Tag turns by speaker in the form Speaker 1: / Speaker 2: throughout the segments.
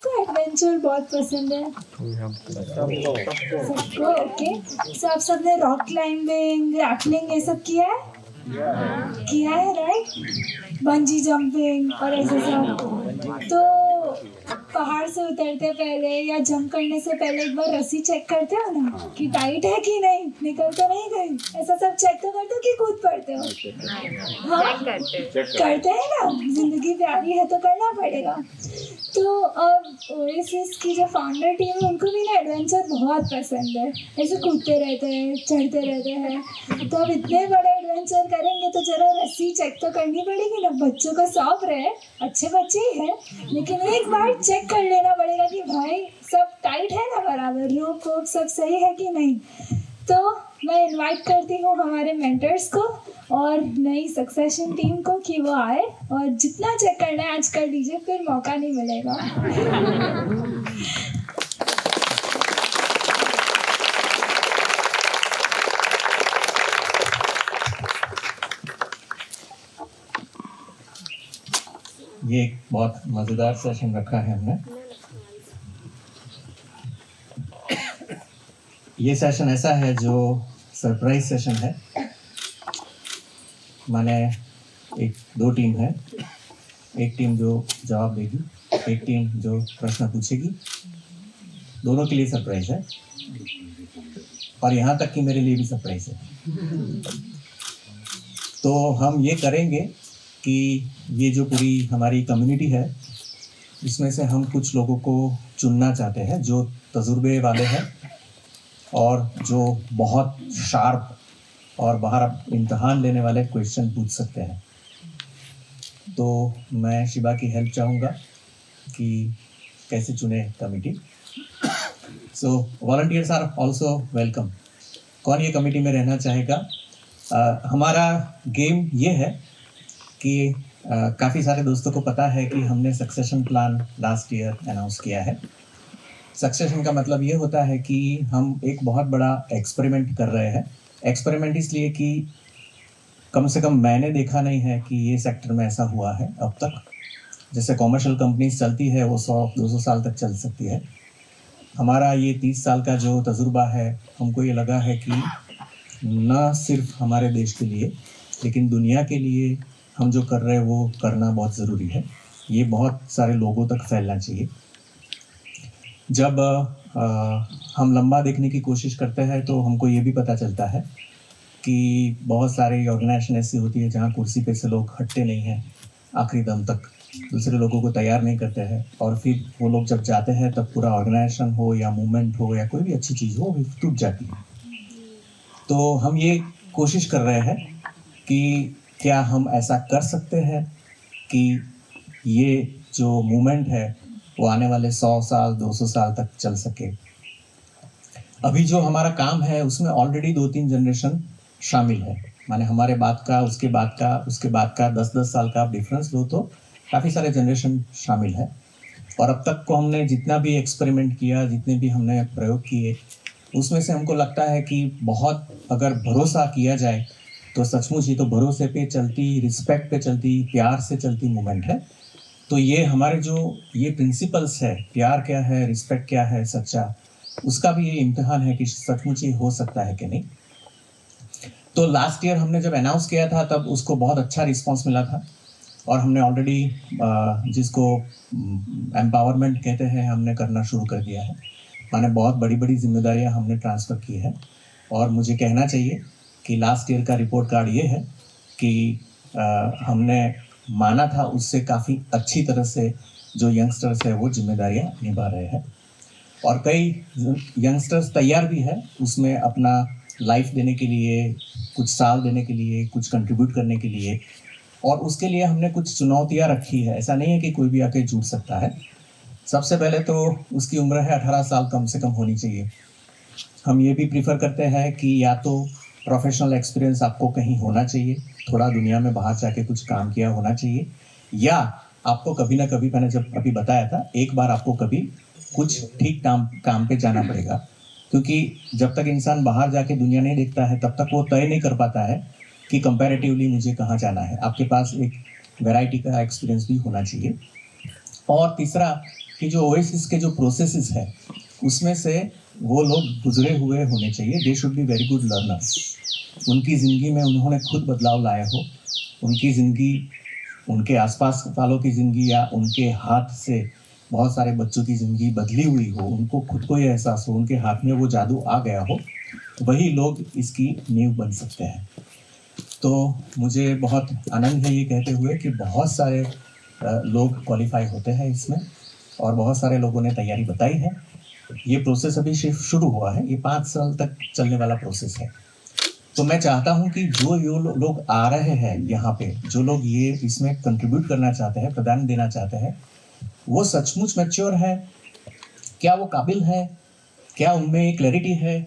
Speaker 1: को एडवेंचर बहुत पसंद है? सबको। ओके, सो आप सबने रॉक क्लाइंबिंग, रैपलिंग ये सब किया है? किया है, राइट? बंजी जंपिंग और ऐसे सब। तो पहाड़ से उतरते पहले या जंप करने से पहले एक बार रस्सी चेक करते हो ना कि टाइट है कि नहीं, निकल तो नहीं गई, ऐसा सब चेक तो करते हो कि कूद पड़ते हो? हाँ, करते हैं ना, जिंदगी प्यारी है तो करना पड़ेगा। तो ओएसिस की जो फाउंडर टीम है उनको भी ना एडवेंचर बहुत पसंद है, ऐसे कूदते रहते हैं, चढ़ते रहते हैं। तो अब इतने बड़े एडवेंचर करेंगे तो जरा रस्सी चेक तो करनी पड़ेगी ना, बच्चों को सौंप रहे हैं, अच्छे बच्चे ही हैं, लेकिन एक बार चेक कर लेना पड़ेगा कि भाई सब टाइट है ना, बराबर रोप वोप सब सही है कि नहीं। तो मैं इनवाइट करती हूँ हमारे मेंटर्स को और नई सक्सेशन टीम को कि वो आए और जितना चेक करना है आज कर लीजिए, फिर मौका नहीं मिलेगा।
Speaker 2: ये एक बहुत मज़ेदार सेशन रखा है हमने। ये सेशन ऐसा है जो सरप्राइज सेशन है। माने दो टीम है, एक टीम जो जवाब देगी, एक टीम जो प्रश्न पूछेगी। दोनों के लिए सरप्राइज है और यहाँ तक कि मेरे लिए भी सरप्राइज है। तो हम ये करेंगे कि ये जो पूरी हमारी कम्युनिटी है इसमें से हम कुछ लोगों को चुनना चाहते हैं जो तजुर्बे वाले हैं और जो बहुत शार्प और बाहर इम्तहान लेने वाले क्वेश्चन पूछ सकते हैं। तो मैं शिबा की हेल्प चाहूँगा कि कैसे चुने committee. So volunteers are also welcome. कौन ये कमेटी में रहना चाहेगा? हमारा गेम ये है कि काफ़ी सारे दोस्तों को पता है कि हमने succession plan last year announce किया है। सक्सेशन का मतलब ये होता है कि हम एक बहुत बड़ा एक्सपेरिमेंट कर रहे हैं। एक्सपेरिमेंट इसलिए कि कम से कम मैंने देखा नहीं है कि ये सेक्टर में ऐसा हुआ है अब तक। जैसे कॉमर्शियल कंपनीज चलती है वो 100-200 साल तक चल सकती है। हमारा ये 30 साल का जो तजुर्बा है, हमको ये लगा है कि न सिर्फ हमारे देश के लिए लेकिन दुनिया के लिए हम जो कर रहे हैं वो करना बहुत ज़रूरी है। ये बहुत सारे लोगों तक फैलना चाहिए। जब हम लंबा देखने की कोशिश करते हैं तो हमको ये भी पता चलता है कि बहुत सारी ऑर्गेनाइजेशन ऐसी होती है जहाँ कुर्सी पे से लोग हटते नहीं हैं आखिरी दम तक, दूसरे लोगों को तैयार नहीं करते हैं और फिर वो लोग जब जाते हैं तब पूरा ऑर्गेनाइजेशन हो या मूवमेंट हो या कोई भी अच्छी चीज़ हो वो टूट जाती है। तो हम ये कोशिश कर रहे हैं कि क्या हम ऐसा कर सकते हैं कि ये जो मूवमेंट है वो आने वाले 100 साल 200 साल तक चल सके। अभी जो हमारा काम है उसमें ऑलरेडी 2-3 जनरेशन शामिल है। माने हमारे बाद का, उसके बाद का, उसके बाद का 10-10 साल का डिफरेंस लो तो काफ़ी सारे जनरेशन शामिल है। और अब तक को हमने जितना भी एक्सपेरिमेंट किया, जितने भी हमने प्रयोग किए, उसमें से हमको लगता है कि बहुत अगर भरोसा किया जाए तो सचमुच ही तो भरोसे पे चलती, रिस्पेक्ट पे चलती, प्यार से चलती मूवमेंट है। तो ये हमारे जो ये प्रिंसिपल्स है, प्यार क्या है, रिस्पेक्ट क्या है सच्चा, उसका भी ये इम्तिहान है कि सचमुच ही हो सकता है कि नहीं। तो लास्ट ईयर हमने जब अनाउंस किया था तब उसको बहुत अच्छा रिस्पांस मिला था और हमने ऑलरेडी जिसको एम्पावरमेंट कहते हैं हमने करना शुरू कर दिया है। माने बहुत बड़ी बड़ी जिम्मेदारियां हमने ट्रांसफ़र की है और मुझे कहना चाहिए कि लास्ट ईयर का रिपोर्ट कार्ड ये है कि हमने माना था उससे काफ़ी अच्छी तरह से जो यंगस्टर्स है वो जिम्मेदारियां निभा रहे हैं और कई यंगस्टर्स तैयार भी है उसमें अपना लाइफ देने के लिए, कुछ साल देने के लिए, कुछ कंट्रीब्यूट करने के लिए। और उसके लिए हमने कुछ चुनौतियां रखी है। ऐसा नहीं है कि कोई भी आके जुड़ सकता है। सबसे पहले तो उसकी उम्र है 18 साल कम से कम होनी चाहिए। हम ये भी प्रीफर करते हैं कि या तो प्रोफेशनल एक्सपीरियंस आपको कहीं होना चाहिए, थोड़ा दुनिया में बाहर जाके कुछ काम किया होना चाहिए, या आपको कभी ना कभी, मैंने जब अभी बताया था, एक बार आपको कभी कुछ ठीक काम पे जाना पड़ेगा। क्योंकि जब तक इंसान बाहर जाके दुनिया नहीं देखता है तब तक वो तय नहीं कर पाता है कि कंपैरेटिवली मुझे कहाँ जाना है। आपके पास एक वैरायटी का एक्सपीरियंस भी होना चाहिए। और तीसरा कि जो ओएसिस के जो प्रोसेसेस है उसमें से वो लोग गुजरे हुए होने चाहिए. They should be very good learners. उनकी ज़िंदगी में उन्होंने खुद बदलाव लाया हो, उनकी ज़िंदगी, उनके आसपास वालों की ज़िंदगी या उनके हाथ से बहुत सारे बच्चों की ज़िंदगी बदली हुई हो, उनको खुद को ये एहसास हो, उनके हाथ में वो जादू आ गया हो, वही लोग इसकी नींव बन सकते हैं. तो मुझे बहुत आनंद है ये कहते हुए कि बहुत सारे लोग क्वालिफाई होते हैं इसमें और बहुत सारे लोगों ने तैयारी बताई है. ये प्रोसेस अभी सिर्फ शुरू हुआ है. ये 5 साल तक चलने वाला प्रोसेस है. तो मैं चाहता हूँ कि जो लोग आ रहे हैं यहाँ पे, जो लोग ये इसमें कंट्रीब्यूट करना चाहते हैं, प्रदान देना चाहते हैं, वो सचमुच मैच्योर है, क्या वो काबिल है, क्या उनमें क्लैरिटी है,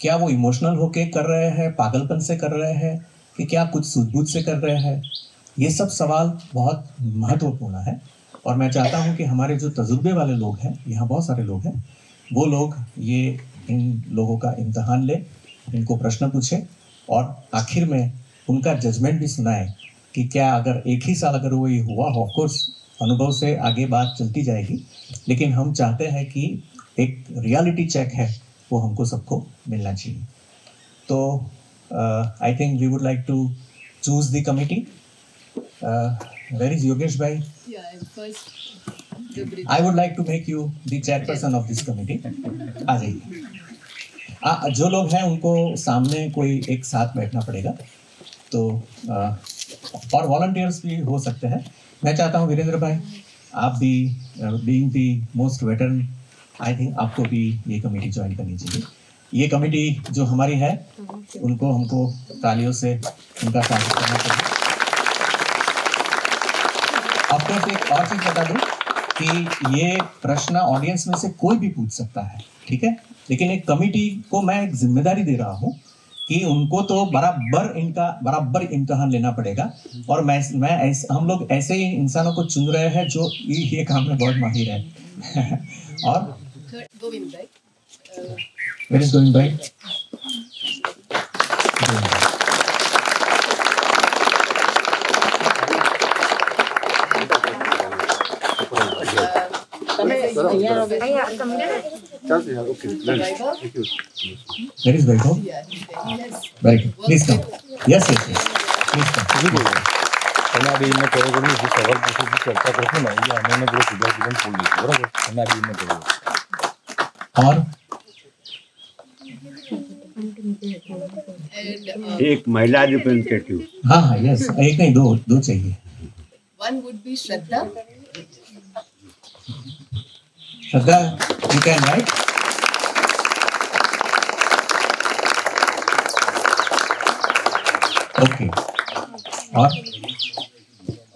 Speaker 2: क्या वो इमोशनल होके कर रहे हैं, पागलपन से कर रहे हैं, कि क्या कुछ सूझबूझ से कर रहे हैं. ये सब सवाल बहुत महत्वपूर्ण है और मैं चाहता हूँ कि हमारे जो तजुर्बे वाले लोग हैं, यहाँ बहुत सारे लोग हैं, वो लोग ये इन लोगों का इम्तिहान ले, इनको प्रश्न पूछे और आखिर में उनका जजमेंट भी सुनाए कि क्या अगर एक ही साल अगर वो ये हुआ हो, ऑफकोर्स अनुभव से आगे बात चलती जाएगी, लेकिन हम चाहते हैं कि एक रियलिटी चेक है वो हमको सबको मिलना चाहिए. तो I think we would like to choose the committee. Where is Yogesh भाई? I would like to make you the chairperson of this committee. आ जाइए. जो लोग हैं उनको सामने कोई एक साथ बैठना पड़ेगा. तो और वॉलंटियर्स भी हो सकते हैं. मैं चाहता हूँ वीरेंद्र भाई, आप भी being the most veteran, I think आपको भी ये कमेटी ज्वाइन करनी चाहिए. ये कमेटी जो हमारी है उनको हमको तालियों से उनका स्वागत करना चाहिए. ऑफकोर्स एक और चीज़ बता दूँ कि ये प्रश्न ऑडियंस में से कोई भी पूछ सकता है, ठीक है, लेकिन एक कमेटी को मैं एक जिम्मेदारी दे रहा हूँ कि उनको तो बराबर इम्तिहान लेना पड़ेगा. और हम लोग ऐसे ही इंसानों को चुन रहे हैं जो ये काम में बहुत माहिर है. और
Speaker 3: Govind, right?
Speaker 2: Where is Govind bhai? Where is Vaibhav? Very good. Please come. Yes. Please come.
Speaker 4: તમે આ બેને કરો છો જે સવાલ પૂછો જે ચર્ચા કરશો ને એ અમે બધું સીધા જીવન બોલી દઈશું, બરાબર? તમે આ બેને કરો.
Speaker 2: और
Speaker 5: एक महिला रिप्रेजेंटेटिव.
Speaker 2: हाँ, यस, एक नहीं दो चाहिए.
Speaker 3: One would be Shraddha.
Speaker 2: Shraddha, you can write. Okay. और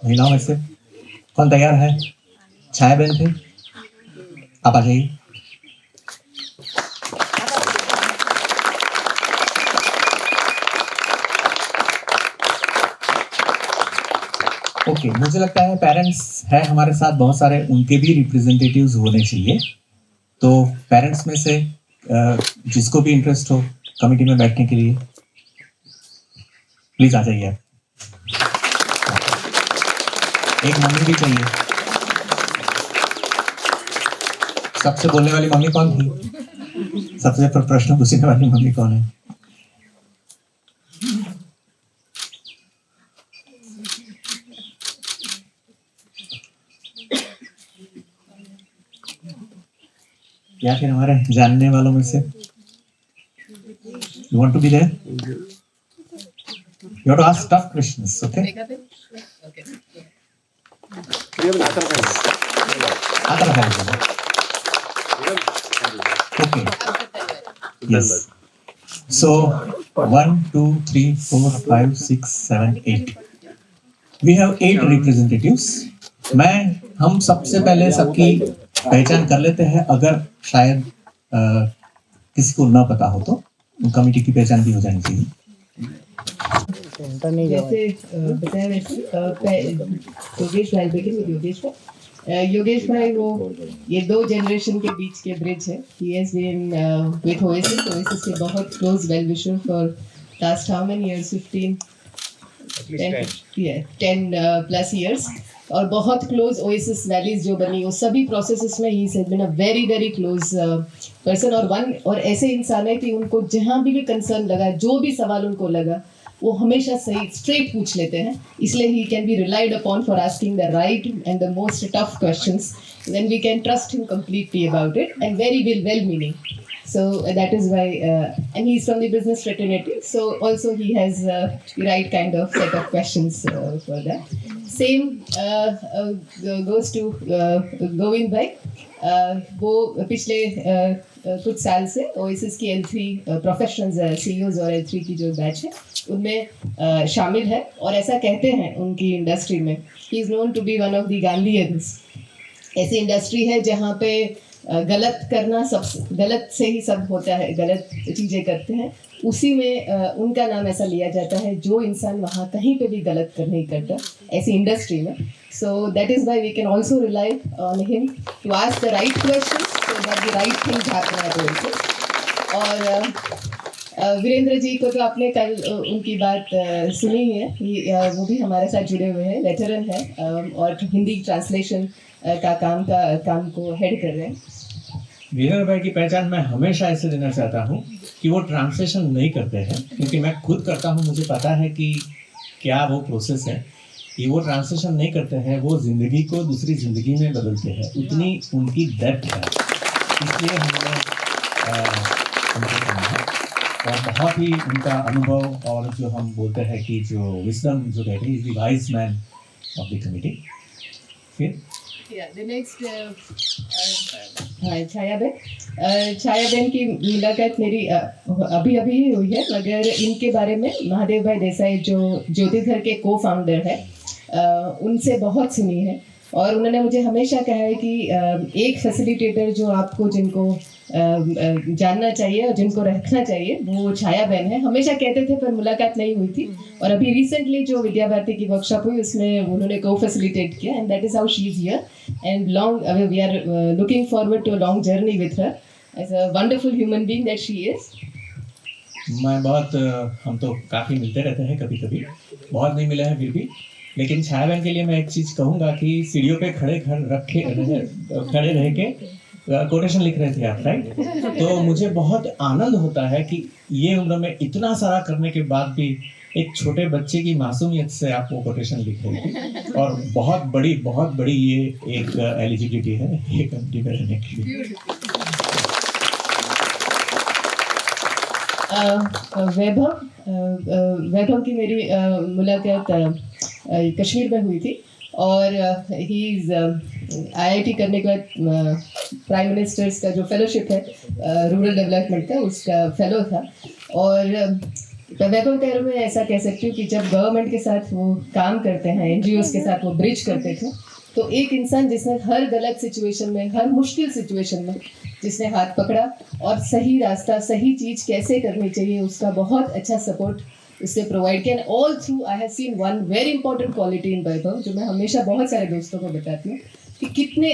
Speaker 2: महिलाओं में से कौन तैयार है? छाया बहन थे, आप आ जाइए. ओके, मुझे लगता है पेरेंट्स है हमारे साथ बहुत सारे, उनके भी रिप्रेजेंटेटिव्स होने चाहिए. तो पेरेंट्स में से जिसको भी इंटरेस्ट हो कमेटी में बैठने के लिए प्लीज आ जाइए. एक मम्मी भी चाहिए. सबसे बोलने वाली मम्मी कौन थी? सबसे प्रश्न पूछने वाली मम्मी कौन है? या फिर हमारे जानने वालों में से? You want to be there? You have to ask tough questions, okay?
Speaker 3: Okay.
Speaker 2: आता है. Okay. Yes. So 1, 2, 3, 4, 5, 6, 7, 8. We have 8 representatives. हम सबसे पहले सबकी पहचान कर लेते हैं. अगर शायद किसी को ना पता हो तो कमेटी की पहचान भी हो जानी चाहिए.
Speaker 3: जैसे बताया वैसे योगेश भाई, begin with योगेश भाई. योगेश भाई वो ये 2 जनरेशन के बीच के ब्रिज है. He has been with Oasis के बहुत close well wisher for last how many years? 10 plus years. और बहुत क्लोज ओएसिस वैलीज जो बनी, वो सभी प्रोसेसेस में ही has been a very very close person, और ऐसे इंसान है कि उनको जहाँ भी कंसर्न लगा, जो भी सवाल उनको लगा, वो हमेशा सही स्ट्रेट पूछ लेते हैं. इसलिए he can be relied upon for asking the right and the most tough questions. Then we can trust him completely about it, and very well meaning. So that is why, and he's from the business fraternity, so also he has the right kind of set of questions for that. Same goes to Govind bhai. वो पिछले कुछ साल से oasis की L3 professionals CEOs और L3 की जो batch है उनमें शामिल है, और ऐसा कहते हैं उनकी इंडस्ट्री में, he is known to be one of the Gandhians. ऐसी इंडस्ट्री है जहाँ पे गलत करना, सब गलत से ही सब होता है, गलत चीज़ें करते हैं, उसी में उनका नाम ऐसा लिया जाता है जो इंसान वहाँ कहीं पे भी गलत कर नहीं करता ऐसी इंडस्ट्री में. So that is why we can also rely on him to ask the right question so that the right thing happen. और वीरेंद्र जी को तो आपने कल उनकी बात सुनी है, वो भी हमारे साथ जुड़े हुए हैं, वेटरन है और हिंदी ट्रांसलेशन का काम को हेड कर रहे हैं.
Speaker 2: वीरेंद्र भाई की पहचान मैं हमेशा ऐसे देना चाहता हूँ कि वो ट्रांसलेशन नहीं करते हैं, क्योंकि मैं खुद करता हूँ, मुझे पता है कि क्या वो प्रोसेस है. कि वो ट्रांसलेशन नहीं करते हैं, वो ज़िंदगी को दूसरी ज़िंदगी में बदलते हैं, उतनी उनकी डेप्थ है. इसलिए हमने उनको चुना है, और बहुत ही उनका अनुभव, और जो हम बोलते हैं कि जो विजडम जो कहते हैं, is the wise man of the committee. फिर
Speaker 3: the next छाया बहन की मुलाकात मेरी अभी ही हुई है, मगर इनके बारे में महादेव भाई देसाई जो ज्योतिधर के को फाउंडर है, उनसे बहुत सुनी है. और उन्होंने मुझे हमेशा कहा है कि एक फैसिलिटेटर जो आपको जिनको जानना चाहिए और जिनको रखना चाहिए वो छाया बहन है. हमेशा कहते थे पर मुलाकात नहीं हुई थी, और अभी रिसेंटली जो विद्या भारती की वर्कशॉप हुई उसमें उन्होंने को फैसिलिटेट किया, and that is how she is here. And long we are looking forward to a long journey with her as a wonderful human being that she is.
Speaker 2: हम तो काफ़ी मिलते रहते हैं, कभी कभी बहुत नहीं मिले हैं फिर भी, लेकिन छाया बहन के लिए मैं एक चीज़ कहूँगा कि सीढ़ियों पे खड़े रह के कोटेशन लिख रहे थे आप, राइट? तो मुझे बहुत आनंद होता है कि ये उम्र में इतना सारा करने के बाद भी एक छोटे बच्चे की मासूमियत से आप वो कोटेशन लिख रहे थे, और बहुत बड़ी ये एक एलिजिबिलिटी है ये कमिटी में रहने के लिए.
Speaker 3: वैभव की मेरी मुलाकात कश्मीर में हुई थी, और ही इज़ IIT करने के बाद प्राइम मिनिस्टर्स का जो फेलोशिप है रूरल डेवलपमेंट का, उसका फेलो था. और वैभव कह मैं ऐसा कह सकती हूँ कि जब गवर्नमेंट के साथ वो काम करते हैं, NGOs के साथ वो ब्रिज करते थे, तो एक इंसान जिसने हर गलत सिचुएशन में, हर मुश्किल सिचुएशन में जिसने हाथ पकड़ा और सही रास्ता, सही चीज़ कैसे करनी चाहिए, उसका बहुत अच्छा सपोर्ट उससे प्रोवाइड किया. And all through I have seen one very important quality in Vaibhav, जो मैं हमेशा बहुत सारे दोस्तों को बताती हूँ कि कितने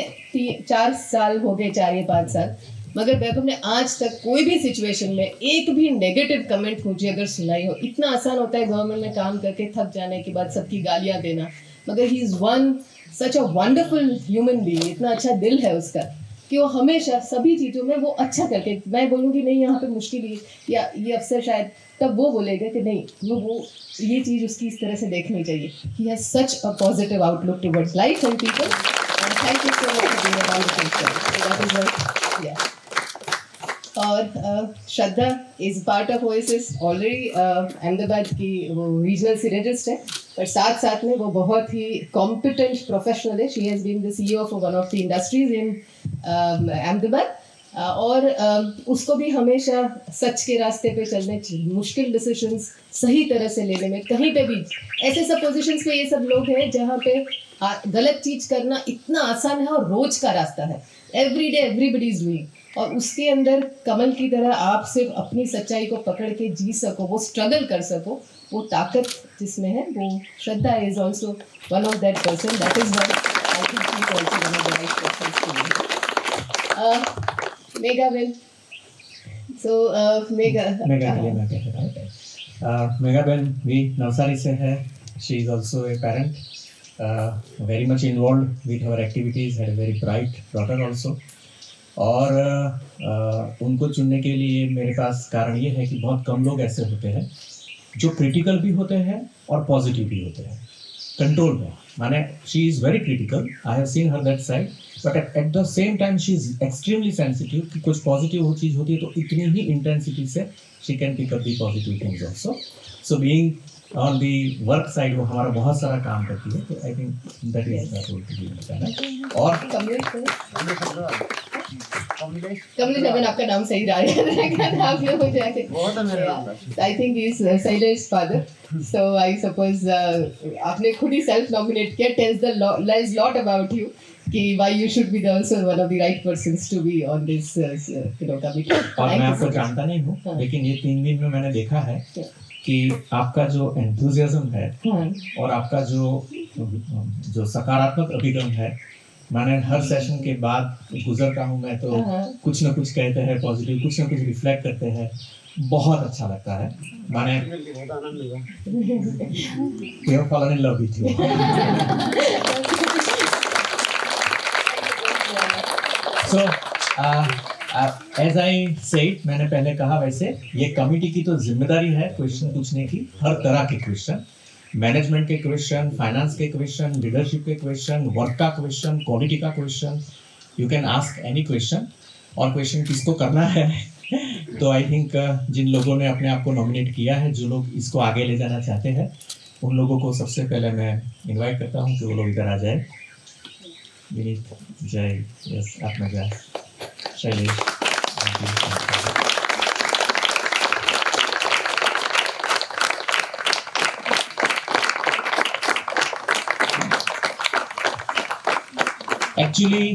Speaker 3: 4 साल हो गए, 4 या 5 साल, मगर वैभव ने आज तक कोई भी सिचुएशन में एक भी नेगेटिव कमेंट मुझे अगर सुनाई हो. इतना आसान होता है गवर्नमेंट में काम करके थक जाने के बाद सबकी गालियाँ देना, मगर he is one such a wonderful human being. इतना अच्छा दिल है उसका कि वो हमेशा सभी चीज़ों में वो अच्छा करके, मैं बोलूँगी नहीं यहाँ पे मुश्किल ही या ये अफसर शायद, तब वो बोलेगा कि नहीं वो ये चीज़ उसकी इस तरह से देखनी चाहिए. He has such a positive outlook towards life and people. Thank you so much for being a wonderful. या और Shraddha is part of Oasis already. Ahmedabad की वो रीजनल सीरियलिस्ट है, पर साथ में वो बहुत ही कॉम्पिटेंट प्रोफेशनल है. She has been the CEO of one of the industries in Ahmedabad. और उसको भी हमेशा सच के रास्ते पे चलने, मुश्किल डिसीजंस सही तरह से लेने में, कहीं पे भी ऐसे सब पोजीशंस पे ये सब लोग हैं जहाँ पे गलत चीज़ करना इतना आसान है और रोज का रास्ता है. Every day everybody is doing, और उसके अंदर कमल की तरह आप सिर्फ अपनी सच्चाई को पकड़ के जी सको, वो स्ट्रगल कर सको, वो ताकत जिसमें है, वो Shraddha is also one of that person. That is why I think she is also one of the right persons to be. Megha ben. So Megha
Speaker 2: के लिए मैं कहता हूँ, मेगा बेन भी नवसारी से है. She is also a parent, very much involved with our activities, had a very bright daughter also. और उनको चुनने के लिए मेरे पास कारण ये है कि बहुत कम लोग ऐसे होते हैं जो क्रिटिकल भी होते हैं और पॉजिटिव भी होते हैं, कंट्रोल में, माने she is very critical, I have seen her that side, but at the same time she is extremely sensitive कि कुछ पॉजिटिव चीज़ होती है तो इतनी ही इंटेंसिटी से she can pick up the positive things also. So being on the work side वो हमारा बहुत सारा काम करती है, तो I think that is that. और
Speaker 3: कमलेश अगर आपका नाम सही रहा है आप लोग हो जाएंगे. I think is Shailesh father. So I suppose आपने खुद ही सेल्फ नॉमिनेट किया. Tells the lot about you कि why you should be the also one of the right persons to be on this committee.
Speaker 2: और मैं आपको जानता नहीं हूँ, लेकिन ये 3 दिन में मैंने देखा है कि आपका जो एंथुजियाज्म है और आपका जो सकारात्मक अभिगम है, माने हर सेशन के बाद गुजरता हूँ मैं तो कुछ ना कुछ कहते हैं पॉजिटिव, कुछ ना कुछ रिफ्लेक्ट करते हैं, बहुत अच्छा लगता है. माने we have fallen in love with you. So as I said, मैंने पहले कहा वैसे ये कमिटी की तो जिम्मेदारी है क्वेश्चन पूछने की, हर तरह के क्वेश्चन, मैनेजमेंट के क्वेश्चन, फाइनेंस के क्वेश्चन, लीडरशिप के क्वेश्चन, वर्क का क्वेश्चन, क्वालिटी का question, you can ask any question. और क्वेश्चन किसको करना है तो आई थिंक जिन लोगों ने अपने आप को नॉमिनेट किया है, जो लोग इसको आगे ले जाना चाहते हैं, उन लोगों को सबसे पहले मैं इनवाइट करता हूँ कि वो लोग इधर आ जाए. विनीत, जय, यस, आत्मजा, शैलेश. एक्चुअली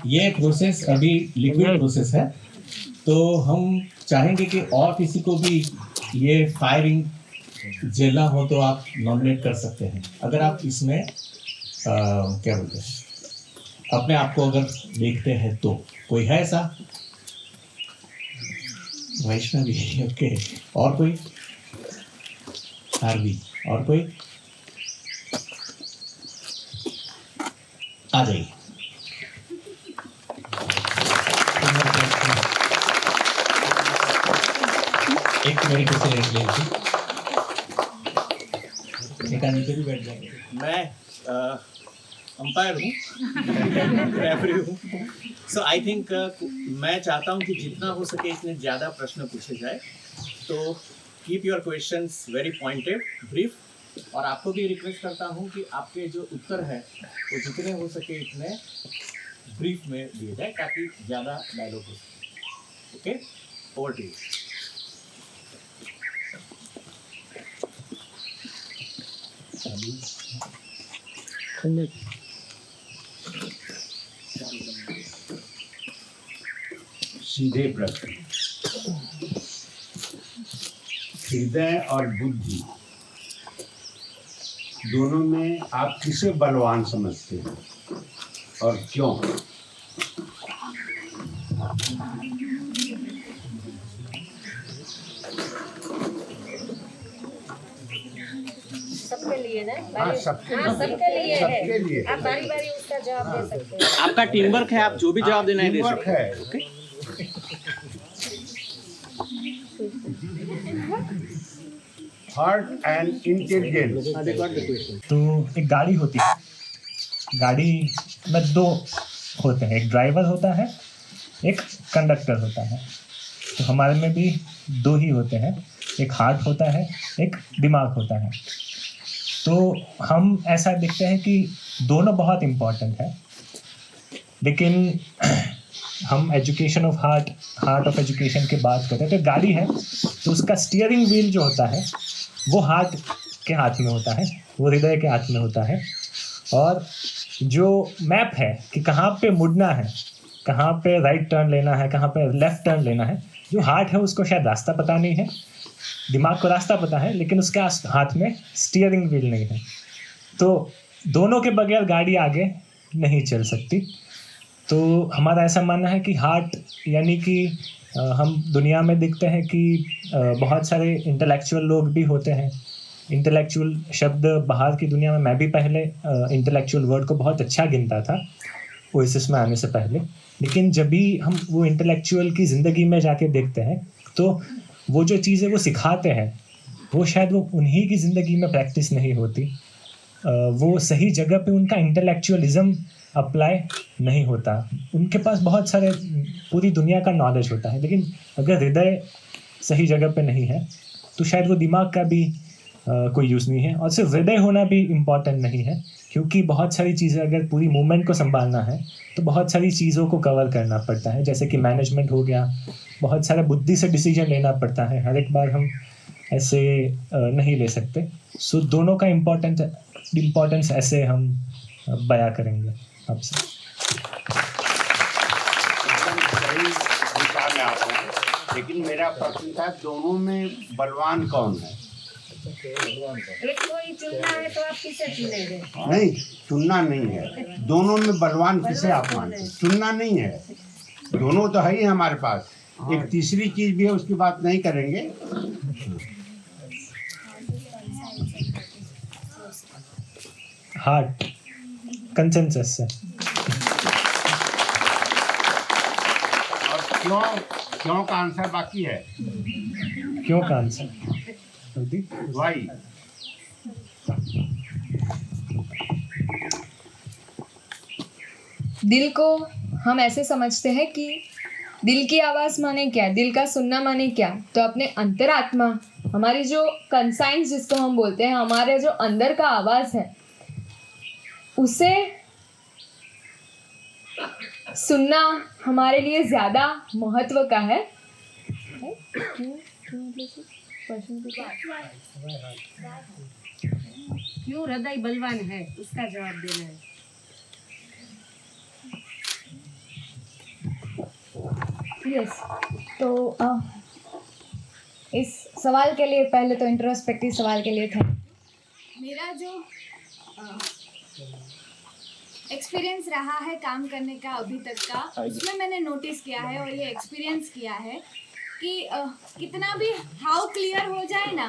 Speaker 2: ये प्रोसेस अभी लिक्विड प्रोसेस है, तो हम चाहेंगे कि और किसी को भी ये फायरिंग झेलना हो तो आप नॉमिनेट कर सकते हैं. अगर आप इसमें क्या बोलते हैं, अपने आप को अगर देखते हैं तो कोई है ऐसा? वैष्णवी, ओके. और कोई? आरवी, और कोई? आ जाइए. एक मेरी कुर्सी ले लीजिए, एक नीचे भी बैठ जाएंगे. मैं अंपायर हूँ, रेफरी हूँ. सो आई थिंक मैं चाहता हूँ कि जितना हो सके इतने ज़्यादा प्रश्न पूछे जाए. तो keep your questions very pointed, brief. और आपको भी रिक्वेस्ट करता हूँ कि आपके जो उत्तर है वो जितने हो सके इतने ब्रीफ में दिए जाए ताकि ज़्यादा डायलॉग हो सके. Okay, over to you.
Speaker 5: सीधे प्रश्न. हृदय और बुद्धि दोनों में आप किसे बलवान समझते हैं और क्यों?
Speaker 6: सबके लिए ना?
Speaker 5: हाँ, सबके
Speaker 6: लिए
Speaker 5: सबके लिए.
Speaker 6: आप बारी बारी उसका जवाब दे सकते हैं.
Speaker 2: आपका टीम वर्क है, आप जो भी जवाब देना है दे
Speaker 5: टीमवर्क
Speaker 2: सकते हैं.
Speaker 5: है. Heart and intelligence.
Speaker 7: तो एक गाड़ी होती है, गाड़ी में 2 होते हैं, एक ड्राइवर होता है, एक कंडक्टर होता है. तो हमारे में भी 2 ही होते हैं, एक हार्ट होता है, एक दिमाग होता है. तो हम ऐसा देखते हैं कि दोनों बहुत इम्पोर्टेंट है, लेकिन हम education of heart of education की बात करते हैं. तो गाड़ी है तो उसका स्टीयरिंग व्हील जो होता है वो हार्ट के हाथ में होता है, वो हृदय के हाथ में होता है. और जो मैप है कि कहाँ पे मुड़ना है, कहाँ पे राइट टर्न लेना है, कहाँ पे लेफ्ट टर्न लेना है, जो हार्ट है उसको शायद रास्ता पता नहीं है, दिमाग को रास्ता पता है, लेकिन उसके हाथ में स्टीयरिंग व्हील नहीं है. तो दोनों के बगैर गाड़ी आगे नहीं चल सकती. तो हमारा ऐसा मानना है कि हार्ट यानी कि हम दुनिया में देखते हैं कि बहुत सारे इंटेलेक्चुअल लोग भी होते हैं इंटेलेक्चुअल शब्द बाहर की दुनिया में मैं भी पहले इंटेलेक्चुअल वर्ड को बहुत अच्छा गिनता था ओएसिस में आने से पहले, लेकिन जब भी हम वो इंटेलेक्चुअल की ज़िंदगी में जाके देखते हैं तो वो जो चीज़ें वो सिखाते हैं वो शायद वो उन्हीं की ज़िंदगी में प्रैक्टिस नहीं होती, वो सही जगह पे उनका इंटेलेक्चुअलिज्म अप्लाई नहीं होता। उनके पास बहुत सारे पूरी दुनिया का नॉलेज होता है, लेकिन अगर हृदय सही जगह पे नहीं है तो शायद वो दिमाग का भी कोई यूज़ नहीं है। और सिर्फ हृदय होना भी इम्पॉर्टेंट नहीं है, क्योंकि बहुत सारी चीज़ें अगर पूरी मूवमेंट को संभालना है तो बहुत सारी चीज़ों को कवर करना पड़ता है, जैसे कि मैनेजमेंट हो गया, बहुत सारा बुद्धि से डिसीजन लेना पड़ता है, हर एक बार हम ऐसे नहीं ले सकते। सो दोनों का इम्पोर्टेंस ऐसे हम बयां करेंगे आपसे।
Speaker 5: एकदम सही विचार में आप हैं, लेकिन मेरा प्रश्न था दोनों में बलवान कौन है?
Speaker 6: एक कोई चुनना है तो आप किसे चुनेंगे?
Speaker 5: नहीं, चुनना नहीं है, दोनों में बलवान किसे आप मानते हैं? चुनना नहीं है, दोनों तो है ही हमारे पास, एक तीसरी चीज भी है, उसकी बात नहीं करेंगे।
Speaker 7: हार्ट कंसेंसस से।
Speaker 5: और क्यों का आंसर बाकी है।
Speaker 7: क्यों का आंसर
Speaker 5: वाई।
Speaker 8: दिल को हम ऐसे समझते हैं कि दिल की आवाज़ माने क्या, दिल का सुनना माने क्या, तो अपने अंतरात्मा, हमारी जो कंसाइंस जिसको हम बोलते हैं, हमारे जो अंदर का आवाज़ है, उसे सुनना हमारे लिए ज़्यादा महत्व का है।
Speaker 6: क्यों हृदय बलवान है, उसका जवाब देना है।
Speaker 8: यस, तो इस सवाल के लिए पहले तो इंट्रोस्पेक्टिव सवाल के लिए था।
Speaker 1: मेरा जो एक्सपीरियंस रहा है काम करने का अभी तक का, उसमें मैंने नोटिस किया है और ये एक्सपीरियंस किया है कि कितना भी हाउ क्लियर हो जाए ना,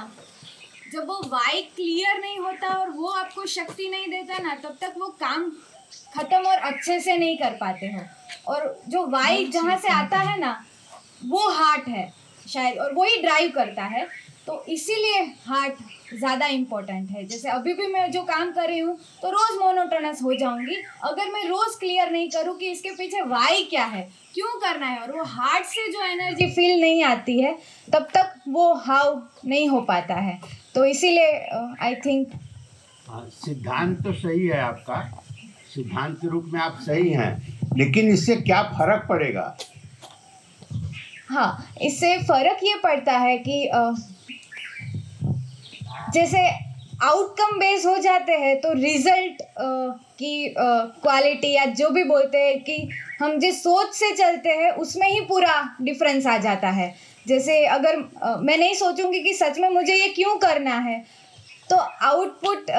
Speaker 1: जब वो वाई क्लियर नहीं होता और वो आपको शक्ति नहीं देता ना, तब तक वो काम खत्म और अच्छे से नहीं कर पाते हो। और जो वाई जहाँ से आता है ना, वो हार्ट है शायद, और वो ही ड्राइव करता है। तो इसीलिए हार्ट ज़्यादा इम्पोर्टेंट है। जैसे अभी भी मैं जो काम कर रही हूँ तो रोज़ मोनोटोनस हो जाऊँगी अगर मैं रोज़ क्लियर नहीं करूँ कि इसके पीछे वाई क्या है, क्यों करना है, और वो हार्ट से जो एनर्जी फील नहीं आती है, तब तक वो हाउ नहीं हो पाता है। तो इसीलिए आई थिंक
Speaker 5: सिद्धांत तो सही है आपका, सिद्धांत के रूप में आप सही हैं, लेकिन इससे क्या फर्क पड़ेगा?
Speaker 8: हाँ, इससे फ़र्क ये पड़ता है कि जैसे आउटकम बेस हो जाते हैं तो रिजल्ट की क्वालिटी या जो भी बोलते हैं कि हम जिस सोच से चलते हैं उसमें ही पूरा डिफरेंस आ जाता है। जैसे अगर मैं नहीं सोचूंगी कि सच में मुझे ये क्यों करना है, तो आउटपुट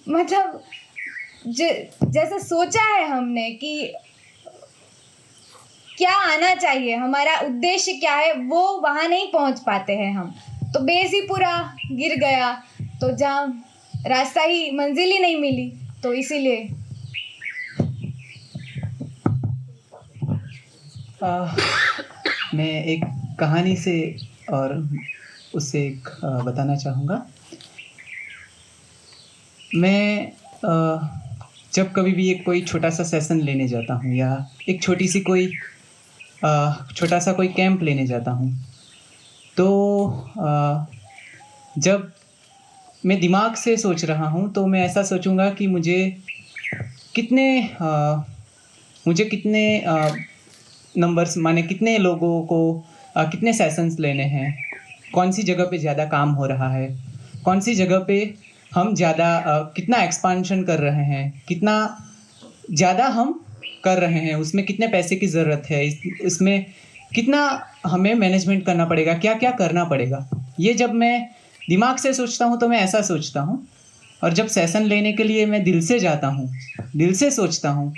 Speaker 8: मतलब जैसे सोचा है हमने कि क्या आना चाहिए, हमारा उद्देश्य क्या है, वो वहाँ नहीं पहुँच पाते हैं हम, तो बेस ही पूरा गिर गया, तो जहाँ रास्ता ही मंजिल ही नहीं मिली। तो इसीलिए
Speaker 9: मैं एक कहानी से और उससे एक बताना चाहूँगा। मैं जब कभी भी एक कोई छोटा सा सेशन लेने जाता हूँ या एक छोटी सी कोई छोटा सा कोई कैंप लेने जाता हूँ, तो जब मैं दिमाग से सोच रहा हूँ तो मैं ऐसा सोचूंगा कि मुझे कितने नंबर्स माने कितने लोगों को कितने सेशंस लेने हैं, कौन सी जगह पे ज़्यादा काम हो रहा है, कौन सी जगह पे हम ज़्यादा कितना एक्सपांशन कर रहे हैं, कितना ज़्यादा हम कर रहे हैं, उसमें कितने पैसे की ज़रूरत है, इसमें कितना हमें मैनेजमेंट करना पड़ेगा, क्या क्या करना पड़ेगा। ये जब मैं दिमाग से सोचता हूँ तो मैं ऐसा सोचता हूँ, और जब सेशन लेने के लिए मैं दिल से जाता हूँ, दिल से सोचता हूँ,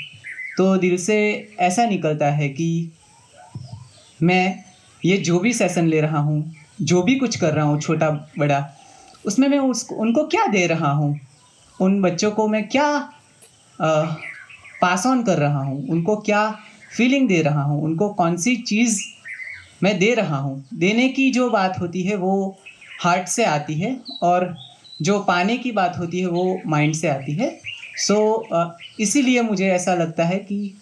Speaker 9: तो दिल से ऐसा निकलता है कि मैं ये जो भी सेशन ले रहा हूँ, जो भी कुछ कर रहा हूँ छोटा बड़ा, उसमें मैं उनको क्या दे रहा हूँ, उन बच्चों को मैं क्या पास ऑन कर रहा हूँ, उनको क्या फीलिंग दे रहा हूँ, उनको कौन सी चीज़ मैं दे रहा हूँ। देने की जो बात होती है वो हार्ट से आती है और जो पाने की बात होती है वो माइंड से आती है। सो इसीलिए मुझे ऐसा लगता है कि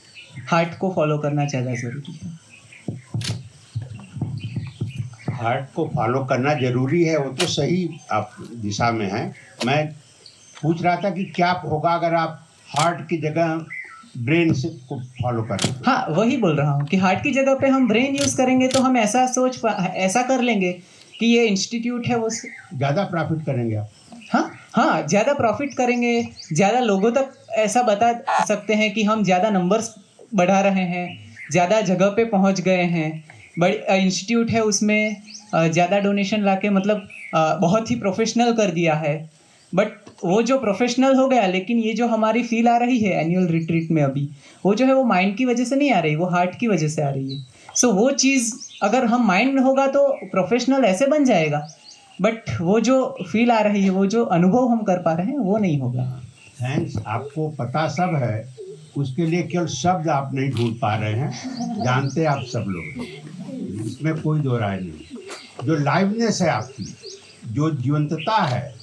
Speaker 9: हार्ट को फॉलो करना ज़्यादा ज़रूरी है।
Speaker 5: हार्ट को फॉलो करना जरूरी है, वो तो सही आप दिशा में हैं। मैं पूछ रहा था कि क्या होगा अगर आप हार्ट की जगह ब्रेन से को फॉलो करें।
Speaker 9: हाँ, वही बोल रहा हूँ कि हार्ट की जगह पे हम ब्रेन यूज़ करेंगे तो हम ऐसा कर लेंगे कि ये इंस्टीट्यूट है वो
Speaker 5: ज़्यादा प्रॉफिट करेंगे आप।
Speaker 9: हाँ, ज़्यादा प्रॉफिट करेंगे, ज़्यादा लोगों तक ऐसा बता सकते हैं कि हम ज़्यादा नंबर्स बढ़ा रहे हैं, ज़्यादा जगह पे पहुंच गए हैं। बड़ी इंस्टीट्यूट है, उसमें ज़्यादा डोनेशन लाके मतलब बहुत ही प्रोफेशनल कर दिया है। बट वो जो प्रोफेशनल हो गया, लेकिन ये जो हमारी फील आ रही है एनुअल रिट्रीट में अभी, वो जो है वो माइंड की वजह से नहीं आ रही, वो हार्ट की वजह से आ रही है। सो वो चीज़ अगर हम माइंड में होगा तो प्रोफेशनल ऐसे बन जाएगा, बट वो जो फील आ रही है, वो जो अनुभव हम कर पा रहे हैं वो नहीं होगा।
Speaker 5: थैंक्स, आपको पता सब है, उसके लिए केवल शब्द आप नहीं ढूंढ पा रहे हैं, जानते आप सब लोग, इसमें कोई दो राय नहीं। जो लाइवनेस है आपकी, जो जीवंतता है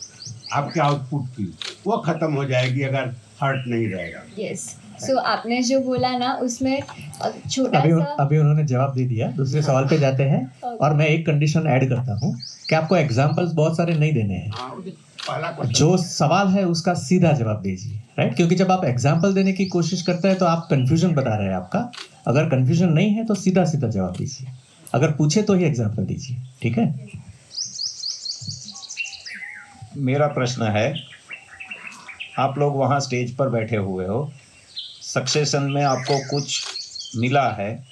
Speaker 5: आपके आउटपुट की, वो खत्म हो जाएगी अगर हार्ट नहीं रहेगा।
Speaker 8: यस, सो आपने जो बोला ना उसमें छोटा सा
Speaker 2: अभी उन्होंने जवाब दे दिया। दूसरे सवाल पे जाते हैं और मैं एक कंडीशन ऐड करता हूँ कि आपको एग्जाम्पल्स बहुत सारे नहीं देने हैं।
Speaker 5: पहला क्वेश्चन,
Speaker 2: जो सवाल है उसका सीधा जवाब दीजिए, राइट? क्योंकि जब आप एग्जाम्पल देने की कोशिश करते हैं तो आप कंफ्यूजन बता रहे हैं आपका। अगर कंफ्यूजन नहीं है तो सीधा सीधा जवाब दीजिए, अगर पूछे तो ही एग्जाम्पल दीजिए, ठीक है?
Speaker 10: मेरा प्रश्न है, आप लोग वहाँ स्टेज पर बैठे हुए हो, सक्सेशन में आपको कुछ मिला है,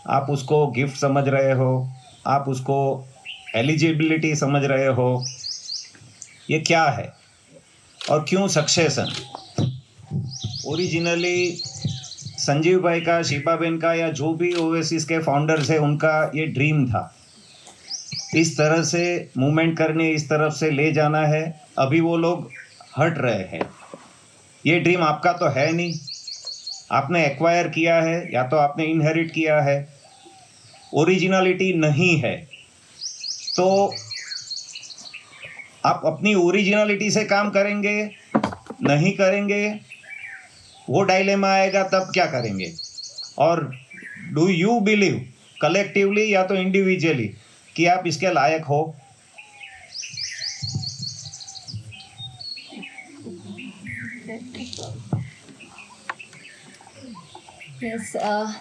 Speaker 10: आप उसको गिफ्ट समझ रहे हो, आप उसको एलिजिबिलिटी समझ रहे हो, ये क्या है और क्यों सक्सेशन? ओरिजिनली संजीव भाई का, शिपाबेन का या जो भी ओएसिस के फाउंडर्स है उनका ये ड्रीम था, इस तरह से मूवमेंट करने, इस तरफ से ले जाना है। अभी वो लोग हट रहे हैं। ये ड्रीम आपका तो है नहीं, आपने एक्वायर किया है या तो आपने इनहेरिट किया है, ओरिजिनलिटी नहीं है। तो आप अपनी ओरिजिनलिटी से काम करेंगे, नहीं करेंगे, वो डायलेमा आएगा, तब क्या करेंगे? और डू यू बिलीव कलेक्टिवली या तो इंडिविजुअली कि आप इसके लायक हो?
Speaker 8: Yes,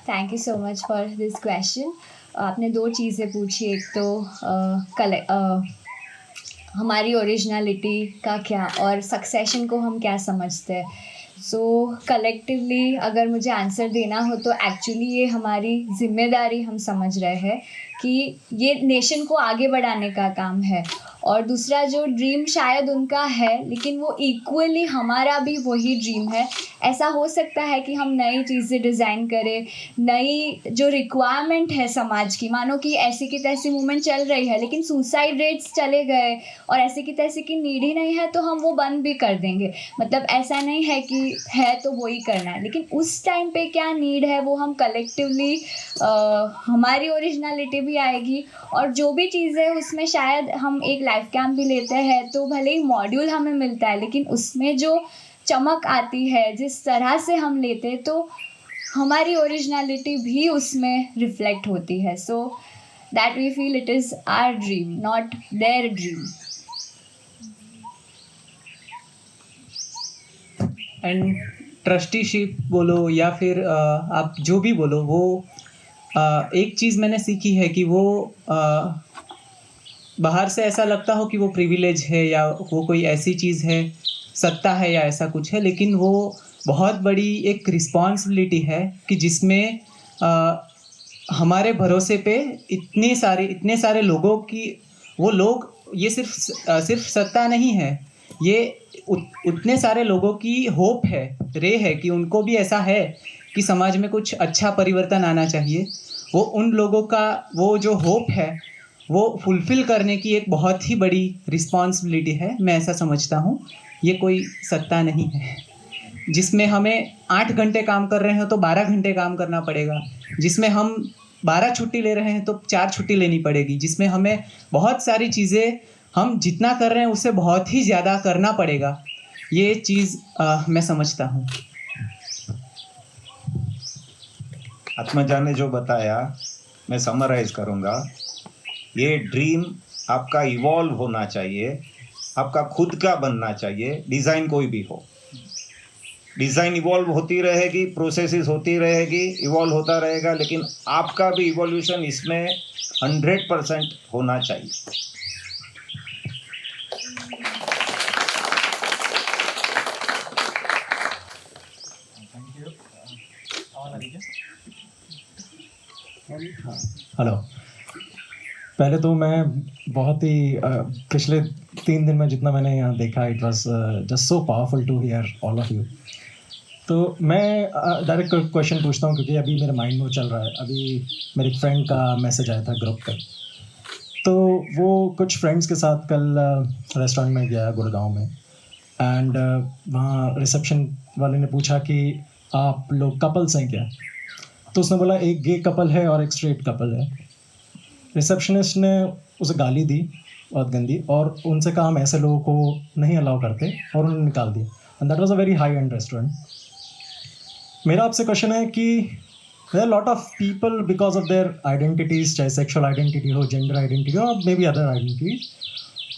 Speaker 8: thank you so much for this question. आपने दो चीज़ें पूछी, एक तो हमारी ओरिजिनलिटी का क्या और सक्सेशन को हम क्या समझते हैं। सो कलेक्टिवली अगर मुझे आंसर देना हो तो एक्चुअली ये हमारी जिम्मेदारी हम समझ रहे हैं कि ये नेशन को आगे बढ़ाने का काम है। और दूसरा जो ड्रीम शायद उनका है, लेकिन वो इक्वली हमारा भी वही ड्रीम है। ऐसा हो सकता है कि हम नई चीज़ें डिज़ाइन करें, नई जो रिक्वायरमेंट है समाज की, मानो कि ऐसी की तैसी मूवमेंट चल रही है लेकिन सुसाइड रेट्स चले गए और ऐसी की तैसी की नीड ही नहीं है तो हम वो बंद भी कर देंगे। मतलब ऐसा नहीं है कि है तो वही करना है, लेकिन उस टाइम पे क्या नीड है वो हम कलेक्टिवली, हमारी ओरिजिनलिटी भी आएगी। और जो भी चीज़ें उसमें शायद हम एक लाइफ कैंप भी लेते हैं तो भले ही मॉड्यूल हमें मिलता है, लेकिन उसमें जो चमक आती है जिस तरह से हम लेते हैं तो हमारी ओरिजिनलिटी भी उसमें रिफ्लेक्ट होती है। So that we feel it is our dream, not their dream.
Speaker 9: And trusteeship बोलो या फिर आप जो भी बोलो, वो एक चीज़ मैंने सीखी है कि वो बाहर से ऐसा लगता हो कि वो प्रिविलेज है या वो कोई ऐसी चीज़ है, सत्ता है या ऐसा कुछ है, लेकिन वो बहुत बड़ी एक रिस्पॉन्सिबिलिटी है कि जिसमें हमारे भरोसे पे इतने सारे लोगों की, वो लोग, ये सिर्फ सत्ता नहीं है, ये उतने सारे लोगों की होप है, रे है कि उनको भी ऐसा है कि समाज में कुछ अच्छा परिवर्तन आना चाहिए। वो उन लोगों का वो जो होप है वो फुलफिल करने की एक बहुत ही बड़ी रिस्पॉन्सिबिलिटी है, मैं ऐसा समझता हूँ। ये कोई सत्ता नहीं है जिसमें हमें 8 घंटे काम कर रहे हैं तो 12 घंटे काम करना पड़ेगा, जिसमें हम 12 छुट्टी ले रहे हैं तो 4 छुट्टी लेनी पड़ेगी, जिसमें हमें बहुत सारी चीज़ें हम जितना कर रहे हैं उससे बहुत ही ज़्यादा करना पड़ेगा। ये चीज़ मैं समझता हूँ।
Speaker 10: आत्मजा ने जो बताया मैं समराइज करूँगा। ये ड्रीम आपका इवॉल्व होना चाहिए, आपका खुद का बनना चाहिए। डिज़ाइन कोई भी हो, डिज़ाइन इवॉल्व होती रहेगी, प्रोसेसेस होती रहेगी, इवॉल्व होता रहेगा, लेकिन आपका भी इवोल्यूशन इसमें 100% होना चाहिए।
Speaker 11: हेलो, पहले तो मैं बहुत ही पिछले 3 दिन में जितना मैंने यहाँ देखा, it was just so powerful to hear all of you. तो मैं डायरेक्ट क्वेश्चन पूछता हूँ क्योंकि अभी मेरे माइंड में चल रहा है। अभी मेरे एक फ्रेंड का मैसेज आया था ग्रुप पर, तो वो कुछ फ्रेंड्स के साथ कल रेस्टोरेंट में गया गुड़गांव में, एंड वहाँ रिसेप्शन वाले ने पूछा कि आप लोग कपल्स हैं क्या? तो उसने बोला एक गे कपल है और एक स्ट्रेट कपल है। रिसेप्शनिस्ट ने उसे गाली दी बहुत गंदी, और उनसे कहा हम ऐसे लोगों को नहीं अलाउ करते, और उन्होंने निकाल दिया। And that was a very high end restaurant. मेरा आपसे क्वेश्चन है कि there are lot of people because of their identities, चाहे सेक्शुअल आइडेंटिटी हो, जेंडर आइडेंटिटी हो, और maybe other identities,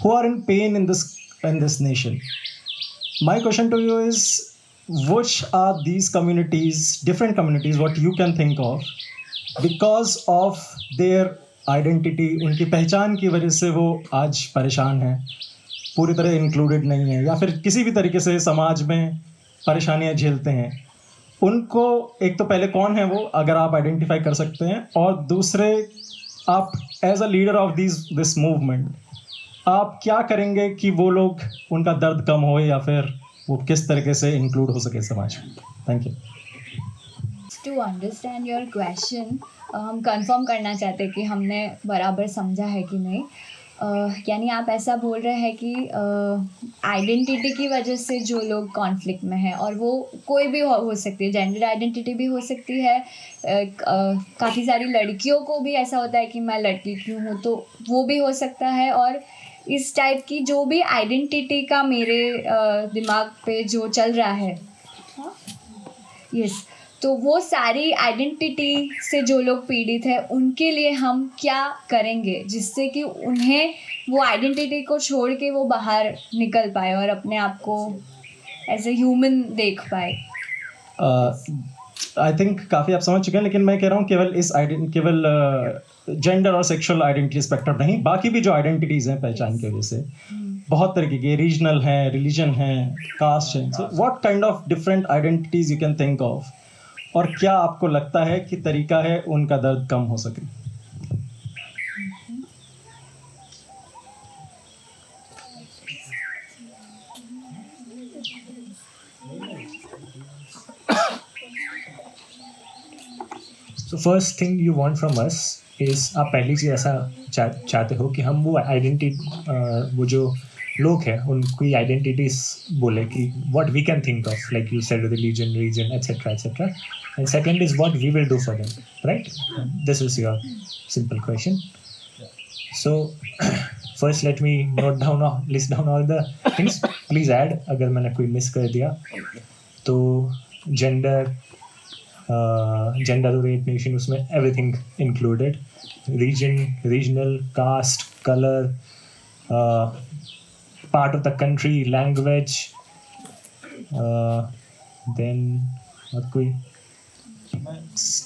Speaker 11: who are in pain in this nation. My question to you is, which are these communities, different communities, what you can think of, because of their identity, उनकी पहचान की वजह से वो आज परेशान हैं, पूरी तरह इंक्लूडेड नहीं है, या फिर किसी भी तरीके से समाज में परेशानियां झेलते हैं। उनको एक तो पहले कौन है वो, अगर आप आइडेंटिफाई कर सकते हैं, और दूसरे आप as a leader of this movement आप क्या करेंगे कि वो लोग, उनका दर्द कम हो, या फिर वो किस तरीके से इंक्लूड हो सके समाज में। Thank you.
Speaker 8: To understand your question, हम कंफर्म करना चाहते हैं कि हमने बराबर समझा है कि नहीं। यानी आप ऐसा बोल रहे हैं कि आइडेंटिटी की वजह से जो लोग कॉन्फ्लिक्ट में हैं, और वो कोई भी हो सकती है, जेंडर आइडेंटिटी भी हो सकती है, काफ़ी सारी लड़कियों को भी ऐसा होता है कि मैं लड़की क्यों हूँ, तो वो भी हो सकता है। और इस टाइप की जो भी आइडेंटिटी का मेरे दिमाग पे जो चल रहा है, यस, तो वो सारी आइडेंटिटी से जो लोग पीड़ित है, उनके लिए हम क्या करेंगे जिससे कि उन्हें वो आइडेंटिटी को छोड़ के वो बाहर निकल पाए और अपने आप को एज ए ह्यूमन देख पाए।
Speaker 11: आई थिंक काफ़ी आप समझ चुके हैं, लेकिन मैं कह रहा हूँ केवल जेंडर और सेक्सुअल आइडेंटिटी स्पेक्ट्रम नहीं, बाकी भी जो आइडेंटिटीज़ हैं पहचान की वजह से, बहुत तरीके की, रीजनल हैं, रिलीजन हैं, कास्ट हैं, so what kind of different identities you can think of, और क्या आपको लगता है कि तरीका है उनका दर्द कम हो सके?
Speaker 7: So first thing you want from us is, आप पहली चीज़ ऐसा चाहते हो कि हम वो आइडेंटिटी, वो जो लोग हैं उनकी आइडेंटिटीज बोले कि what we can think of, like you said, religion, region, etc. And second is what we will do for them, right? This is your simple question. So first let me list down all the things. Please add अगर मैंने कोई miss कर दिया तो। gender orientation, उसमें everything included, regional, caste, color, part of the country, language, then और कोई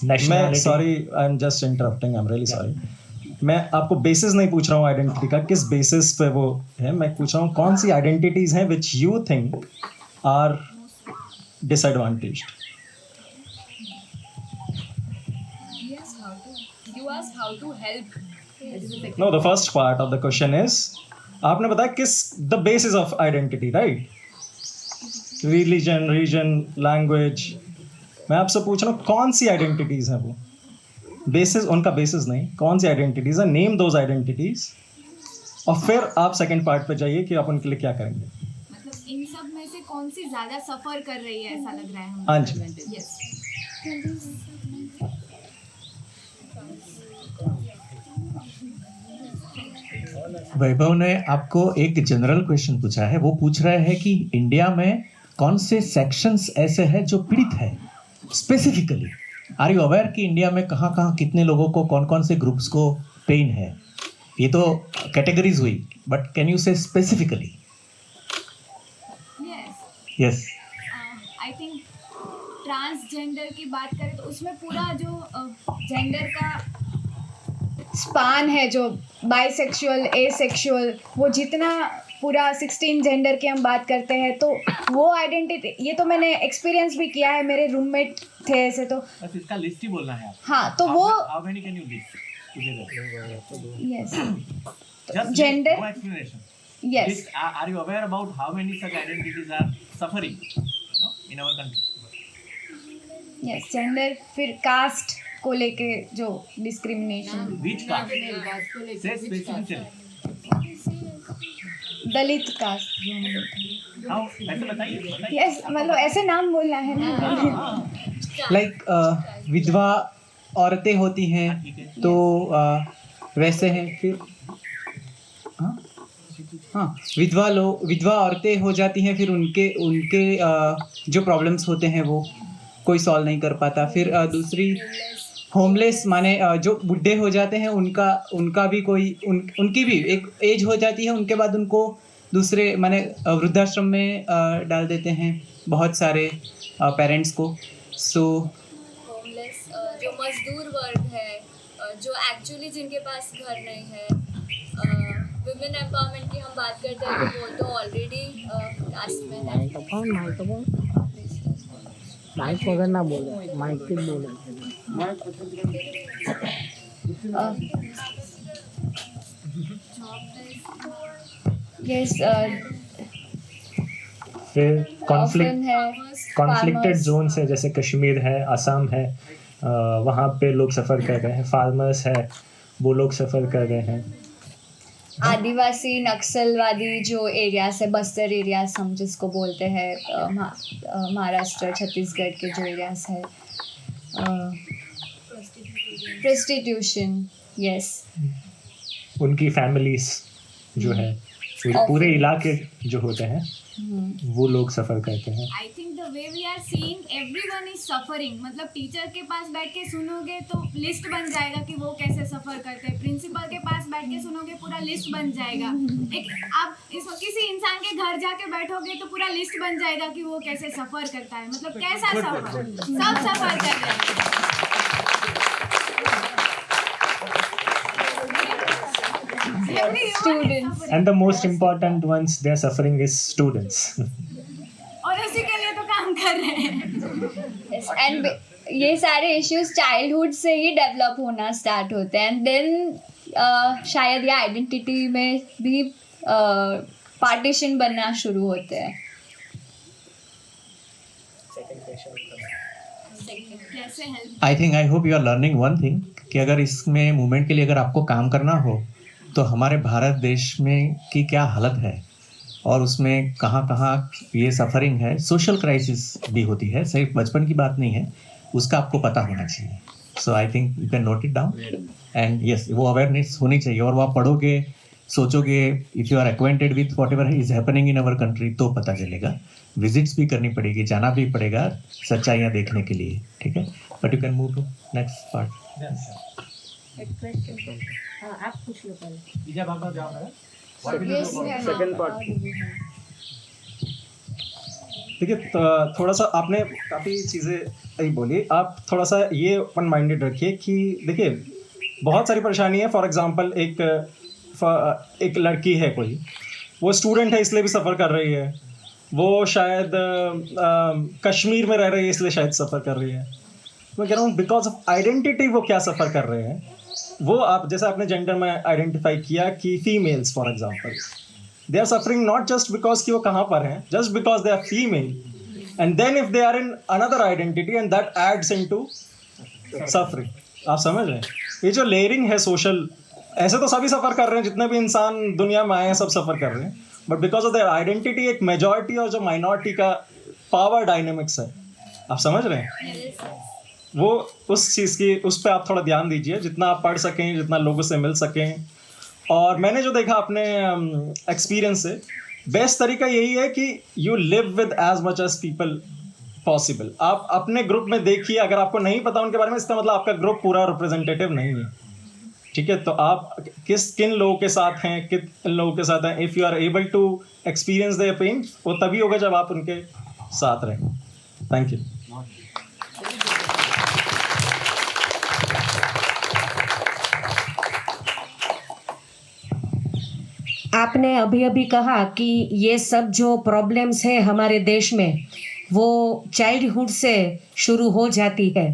Speaker 7: nationality.
Speaker 11: Sorry, I am just interrupting, I am really sorry. मैं आपको बेसिस नहीं पूछ रहा हूँ आइडेंटिटी का, किस बेसिस पे वो है, मैं पूछ रहा हूँ कौन सी आइडेंटिटीज हैं which you think are disadvantaged.
Speaker 8: How to help?
Speaker 11: No, the first part of the question is, आपने बताया किस the basis of identity, right? Religion, region, language. मैं आपसे पूछ रहा हूँ कौन सी आइडेंटिटीज हैं वो, बेसिस, उनका बेसिस नहीं, कौन सी आइडेंटिटीज है, नेम दोज आइडेंटिटीज, और फिर आप सेकंड पार्ट पे जाइए कि आप उनके लिए क्या करेंगे।
Speaker 8: मतलब इन सब में से कौन सी ज्यादा सफर कर रही है ऐसा लग रहा है
Speaker 11: हाँ जी।
Speaker 8: यस।
Speaker 2: वैभव ने आपको एक जनरल क्वेश्चन पूछा है। वो पूछ रहे हैं कि इंडिया में कौन से सेक्शंस ऐसे हैं जो पीड़ित है स्पेसिफिकली। आर यू अवेयर कि इंडिया में कहाँ कहाँ कितने लोगों को, कौन कौन से ग्रुप्स को पेन है? ये तो कैटेगरीज हुई, बट कैन यू से specifically? Yes,
Speaker 8: I think transgender की बात करें तो उसमें पूरा जो जेंडर का स्पान है, जो बाइसेक्सुअल, एसेक्सुअल, वो जितना पूरा 16 जेंडर की हम बात करते हैं, तो वो आइडेंटिटी, ये तो मैंने एक्सपीरियंस भी किया है, मेरे रूममेट थे ऐसे। तो
Speaker 7: बस इसका लिस्ट ही बोलना है।
Speaker 8: हाँ, तो वो
Speaker 7: how many can you list
Speaker 8: yes
Speaker 7: just
Speaker 8: gender,
Speaker 7: no explanation.
Speaker 8: Yes,
Speaker 7: are you aware about how many such identities are suffering in our country?
Speaker 8: Yes gender, फिर कास्ट को लेके जो डिस्क्रिमिनेशन,
Speaker 7: व्हिच कास्ट से स्पेसिफिकली?
Speaker 8: दलित कास्ट जो हम बोलते हैं।
Speaker 7: How, ऐसे बताइए।
Speaker 8: यस, मतलब ऐसे नाम बोलना है ना।
Speaker 9: लाइक विधवा औरतें होती हैं तो वैसे हैं, फिर हाँ विधवा औरतें हो जाती हैं, फिर उनके जो प्रॉब्लम्स होते हैं वो कोई सॉल्व नहीं कर पाता। फिर दूसरी होमलेस, माने जो बुढ़े हो जाते हैं, उनका भी कोई उनकी भी एक एज हो जाती है, उनके बाद उनको दूसरे माने वृद्धाश्रम में डाल देते हैं बहुत सारे पेरेंट्स को। सो
Speaker 12: होमलेस जो मजदूर वर्ग है, जो एक्चुअली जिनके पास घर नहीं है, वुमेन एम्पावरमेंट की हम बात करते हैं तो वो तो ऑलरेडी कास्ट में है।
Speaker 6: माइक वगैरह ना बोले, माइक पे बोले।
Speaker 8: यस,
Speaker 7: फिर
Speaker 8: कॉन्फ्लिक्टेड
Speaker 7: जोन्स है, जैसे कश्मीर है, असम है, वहाँ पे लोग सफ़र कर रहे हैं। फार्मर्स है, वो लोग सफ़र कर रहे हैं।
Speaker 8: आदिवासी नक्सलवादी जो एरियाज है, बस्तर एरियाज हम जिसको बोलते हैं, महाराष्ट्र छत्तीसगढ़ के जो एरियाज है, प्रोस्टिट्यूशन, यस,
Speaker 7: उनकी फैमिलीज जो है, पूरे इलाके जो होते हैं वो लोग सफ़र करते हैं।
Speaker 8: I think the way we are seeing everyone is suffering, मतलब टीचर के पास बैठ के सुनोगे तो लिस्ट बन जाएगा कि वो कैसे सफर करते हैं, प्रिंसिपल के पास बैठ के सुनोगे पूरा लिस्ट बन जाएगा, एक आप किसी इंसान के घर जाके बैठोगे तो पूरा लिस्ट बन जाएगा कि वो कैसे सफर करता है, मतलब कैसा सफर, सब सफर कर रहे हैं।
Speaker 7: Students. And the most important ones they are suffering is students.
Speaker 8: और उसी के लिए तो काम कर रहे हैं। एंड ये सारे इश्यूज चाइल्डहुड से ही डेवलप होना स्टार्ट होते हैं, एंड देन शायद ये आइडेंटिटी में भी पार्टीशन बनना शुरू होते हैं।
Speaker 2: I think, I hope you are learning one thing कि अगर इसमें मूवमेंट के लिए अगर आपको काम करना हो तो हमारे भारत देश में की क्या हालत है और उसमें कहाँ कहाँ ये सफरिंग है, सोशल क्राइसिस भी होती है, सिर्फ बचपन की बात नहीं है, उसका आपको पता होना चाहिए। So I think you can note it down and yes, वो अवेयरनेस होनी चाहिए। और वो आप पढ़ोगे, सोचोगे, if you are acquainted with whatever is happening in our country तो पता चलेगा। विजिट्स भी करनी पड़ेगी, जाना भी पड़ेगा सच्चाइयाँ देखने के लिए, ठीक है। But you can move to next part.
Speaker 6: आप पूछ लो पहले।
Speaker 11: देखिए, थोड़ा सा आपने काफ़ी चीज़ें ही बोली, आप थोड़ा सा ये ओपन माइंडेड रखिए कि देखिए बहुत सारी परेशानी है। फॉर एग्जांपल एक लड़की है, कोई वो स्टूडेंट है इसलिए भी सफ़र कर रही है, वो शायद कश्मीर में रह रही है इसलिए शायद सफ़र कर रही है। मैं कह रहा हूँ बिकॉज ऑफ आइडेंटिटी वो क्या सफ़र कर रहे हैं। वो आप जैसे आपने जेंडर में आइडेंटिफाई किया कि females for example, they are suffering not just because कि वो कहाँ पर हैं, just because they are female, and then if they are in another identity and that adds into suffering. आप समझ रहे हैं? ये जो लेयरिंग है सोशल, ऐसे तो सभी सफ़र कर रहे हैं, जितने भी इंसान दुनिया में आए हैं सब सफ़र कर रहे हैं, but because of their identity एक मेजॉरिटी और जो माइनॉरिटी का पावर डायनेमिक्स है, आप समझ रहे हैं, वो उस चीज़ की, उस पर आप थोड़ा ध्यान दीजिए, जितना आप पढ़ सकें, जितना लोगों से मिल सकें। और मैंने जो देखा अपने एक्सपीरियंस से, बेस्ट तरीका यही है कि you live with as much as people possible. आप अपने ग्रुप में देखिए, अगर आपको नहीं पता उनके बारे में, इसका मतलब आपका ग्रुप पूरा रिप्रेजेंटेटिव नहीं है, ठीक है? तो आप किन लोगों के साथ हैं, किन लोगों के साथ हैं, if you are able to experience their pain, वो तभी होगा जब आप उनके साथ रहें। Thank you.
Speaker 13: आपने अभी अभी कहा कि ये सब जो प्रॉब्लम्स है हमारे देश में वो चाइल्डहुड से शुरू हो जाती है,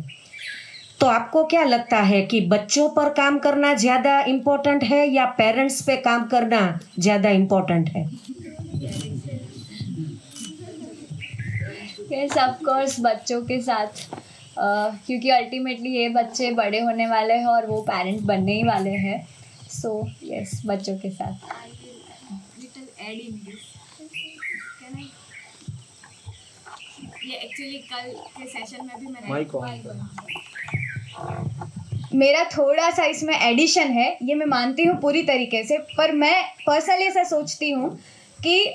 Speaker 13: तो आपको क्या लगता है कि बच्चों पर काम करना ज़्यादा इम्पोर्टेंट है या पेरेंट्स पे काम करना ज़्यादा इम्पोर्टेंट है?
Speaker 12: यस ऑफ कोर्स बच्चों के साथ, क्योंकि अल्टीमेटली ये बच्चे बड़े होने वाले हैं और वो पेरेंट बनने ही वाले हैं, सो यस बच्चों के साथ। ये एक्चुअली कल के सेशन में भी
Speaker 8: मेरा थोड़ा सा इसमें एडिशन है, ये मैं मानती हूँ पूरी तरीके से, पर मैं पर्सनली ऐसा सोचती हूँ कि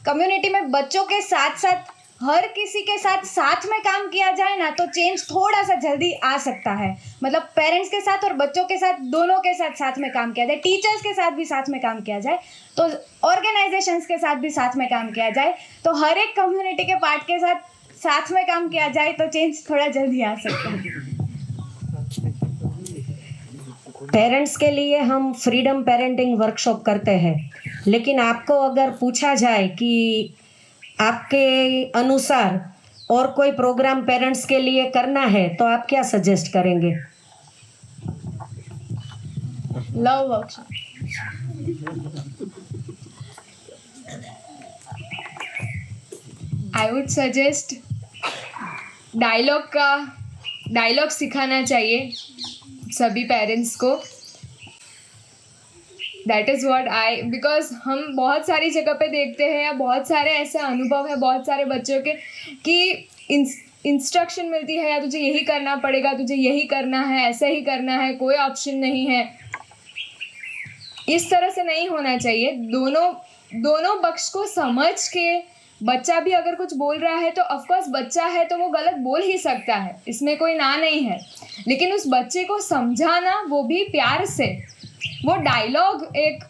Speaker 8: कम्युनिटी में बच्चों के साथ साथ हर किसी के साथ में काम किया जाए ना, तो चेंज थोड़ा सा जल्दी आ सकता है। मतलब पेरेंट्स के साथ और बच्चों के साथ, दोनों के साथ में काम किया जाए, टीचर्स के साथ भी साथ में काम किया जाए, तो ऑर्गेनाइजेशंस के साथ भी साथ में काम किया जाए, तो हर एक कम्युनिटी के पार्ट के साथ में काम किया जाए तो चेंज थोड़ा जल्दी आ सकता है।
Speaker 13: पेरेंट्स के लिए हम फ्रीडम पेरेंटिंग वर्कशॉप करते हैं, लेकिन आपको अगर पूछा जाए कि आपके अनुसार और कोई प्रोग्राम पेरेंट्स के लिए करना है, तो आप क्या सजेस्ट करेंगे?
Speaker 8: Love workshop. I would suggest dialogue सिखाना चाहिए सभी पेरेंट्स को। दैट इज़ व्हाट बिकॉज हम बहुत सारी जगह पे देखते हैं, या बहुत सारे ऐसे अनुभव है बहुत सारे बच्चों के कि इंस्ट्रक्शन मिलती है, या तुझे यही करना पड़ेगा, तुझे यही करना है, ऐसा ही करना है, कोई ऑप्शन नहीं है। इस तरह से नहीं होना चाहिए। दोनों पक्ष को समझ के, बच्चा भी अगर कुछ बोल रहा है तो ऑफकोर्स बच्चा है तो वो गलत बोल ही सकता है, इसमें कोई ना नहीं है, लेकिन उस बच्चे को समझाना, वो भी प्यार से, वो डायलॉग एक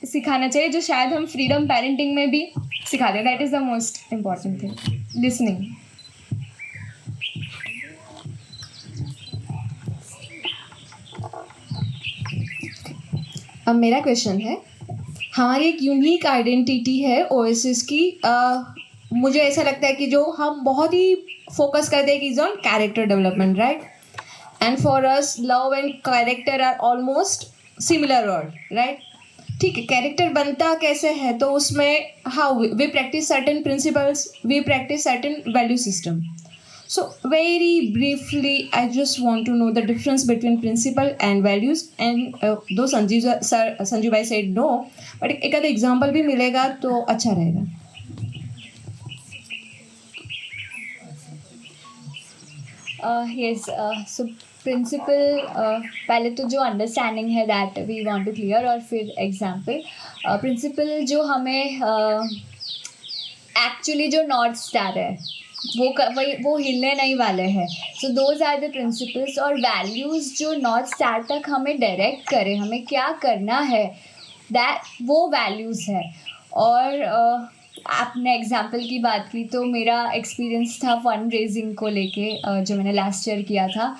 Speaker 8: सिखाना चाहिए, जो शायद हम फ्रीडम पेरेंटिंग में भी सिखाते हैं। That is the most important thing, listening. अब मेरा क्वेश्चन है, हमारी एक यूनिक आइडेंटिटी है ओएसिस की। मुझे ऐसा लगता है कि जो हम बहुत ही फोकस करते हैं कि is on character development, right? And for us love and character are almost similar word, right? ठीक है, कैरेक्टर बनता कैसे है, तो उसमें how we practice certain principles, we practice certain value system. So very briefly, I just want to know the difference between principle and values. And though Sanjeev bhai said no, but एक आधा example भी मिलेगा तो अच्छा रहेगा।
Speaker 12: yes, so principal, पहले तो जो अंडरस्टैंडिंग है that we want to clear, और फिर एग्जाम्पल। प्रिंसिपल जो हमें एक्चुअली जो नॉर्थ स्टार है वो हिलने नहीं वाले हैं। So those are the principles. और वैल्यूज़ जो नॉर्थ स्टार तक हमें डायरेक्ट करें, हमें क्या करना है, वो वैल्यूज़ है। और आपने एग्जाम्पल की बात की, तो मेरा एक्सपीरियंस था फंड रेजिंग को लेके, जो मैंने लास्ट ईयर किया था।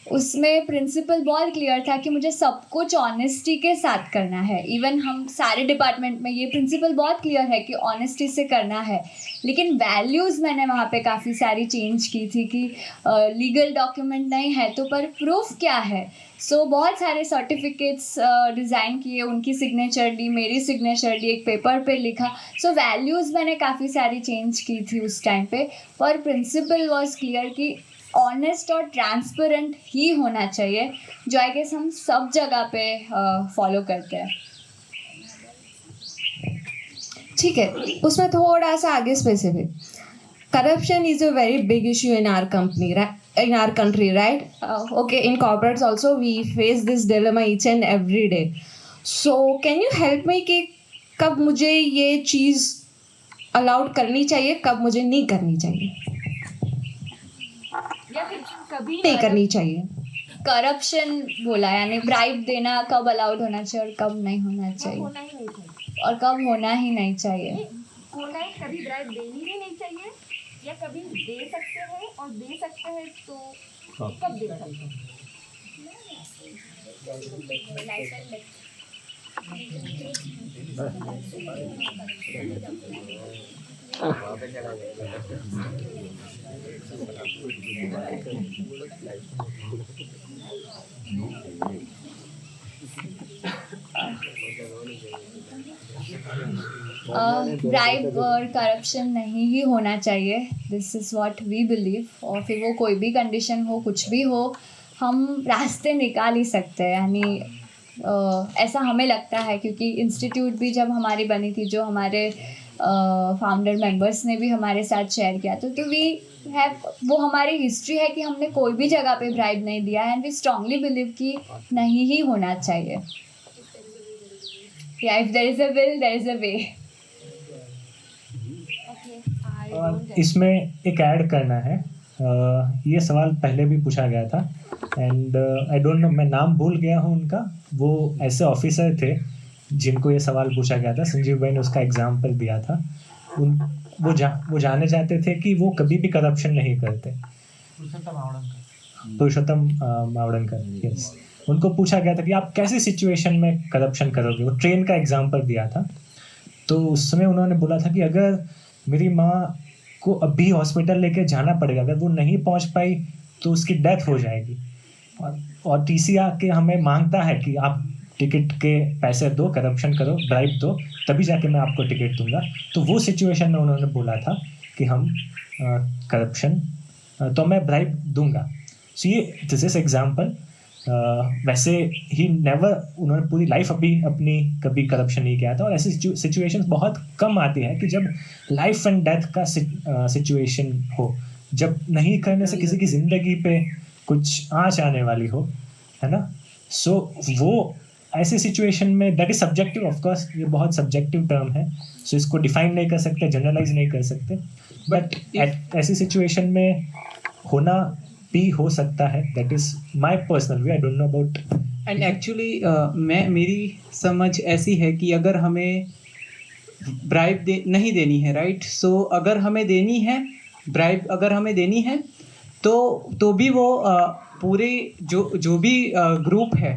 Speaker 12: उसमें प्रिंसिपल बहुत क्लियर था कि मुझे सब कुछ ऑनेस्टी के साथ करना है। इवन हम सारे डिपार्टमेंट में ये प्रिंसिपल बहुत क्लियर है कि ऑनेस्टी से करना है। लेकिन वैल्यूज़ मैंने वहाँ पे काफ़ी सारी चेंज की थी कि लीगल डॉक्यूमेंट नहीं है तो पर प्रूफ क्या है। सो बहुत सारे सर्टिफिकेट्स डिज़ाइन किए, उनकी सिग्नेचर ली, मेरी सिग्नेचर ली, एक पेपर पे लिखा। सो वैल्यूज़ मैंने काफ़ी सारी चेंज की थी उस टाइम पे, पर प्रिंसिपल वॉज क्लियर कि ऑनेस्ट और ट्रांसपेरेंट ही होना चाहिए, जो आई गेस हम सब जगह पे फॉलो करते हैं।
Speaker 8: ठीक है, उसमें थोड़ा सा आगे specific, corruption is a very big issue in our company, in our country, right? Okay, in corporates also we face this dilemma each and every day. So can you help me कि कब मुझे ये चीज़ allowed करनी चाहिए, कब मुझे नहीं करनी चाहिए,
Speaker 12: या फिर कभी
Speaker 8: नहीं करनी चाहिए?
Speaker 12: करप्शन बोला, यानी ब्राइब देना कब अलाउड होना चाहिए और कब नहीं होना चाहिए, और कब होना ही नहीं चाहिए।
Speaker 6: होना ही, कभी ब्राइब देनी ही नहीं चाहिए, या कभी दे सकते हैं और दे सकते हैं तो कब दे सकते हैं?
Speaker 12: ब्राइब और करप्शन नहीं ही होना चाहिए, this is what we believe. और फिर वो कोई भी कंडीशन हो, कुछ भी हो, हम रास्ते निकाल ही सकते हैं, यानी ऐसा हमें लगता है, क्योंकि इंस्टीट्यूट भी जब हमारी बनी थी, जो हमारे फाउंडर मेंबर्स ने भी हमारे साथ शेयर किया, तो वी हैव, वो हमारी हिस्ट्री है कि हमने कोई भी जगह पे ब्राइब नहीं दिया है, एंड वी स्ट्रांगली बिलीव कि नहीं ही होना चाहिए। या if there is a will there is a way.
Speaker 7: इसमें एक ऐड करना है, ये सवाल पहले भी पूछा गया था एंड आई डोंट नो, मैं नाम भूल गया हूँ उनका, वो ऐसे ऑफिसर थे जिनको ये सवाल पूछा गया था, संजीव भाई ने उसका एग्जाम्पल दिया था। वो जाने चाहते थे कि वो कभी भी करप्शन नहीं करते। पुरुषोत्तम मावड़नकर, यस। उनको पूछा गया था कि आप कैसी सिचुएशन में करप्शन करोगे, वो ट्रेन का एग्जाम्पल दिया था। तो उस समय उन्होंने बोला था कि अगर मेरी माँ को अभी हॉस्पिटल लेके जाना पड़ेगा, अगर वो नहीं पहुँच पाई तो उसकी डेथ हो जाएगी, और टीसी आके हमें मांगता है कि आप टिकट के पैसे दो, करप्शन करो, ब्राइब दो, तभी जाके मैं आपको टिकट दूंगा। तो वो सिचुएशन में उन्होंने बोला था कि हम करप्शन, तो मैं ब्राइब दूंगा। सो ये दिस इज एग्जाम्पल। वैसे ही नेवर, उन्होंने पूरी लाइफ अपनी कभी करप्शन नहीं किया था, और ऐसी सिचुएशंस बहुत कम आती है कि जब लाइफ एंड डेथ का सिचुएशन हो, जब नहीं करने से किसी की ज़िंदगी पे कुछ आँच आने वाली हो, है ना। सो वो ऐसी सिचुएशन में, that is subjective, of course ये बहुत सब्जेक्टिव टर्म है, सो इसको डिफाइन नहीं कर सकते, जनरलाइज नहीं कर सकते, बट ऐसी सिचुएशन में होना भी हो सकता है। That is my personal way, I don't know about.
Speaker 9: And actually मेरी समझ ऐसी है कि अगर हमें ब्राइब नहीं देनी है, राइट, सो अगर हमें देनी है ब्राइब, अगर हमें देनी है तो भी वो पूरे जो भी ग्रुप है,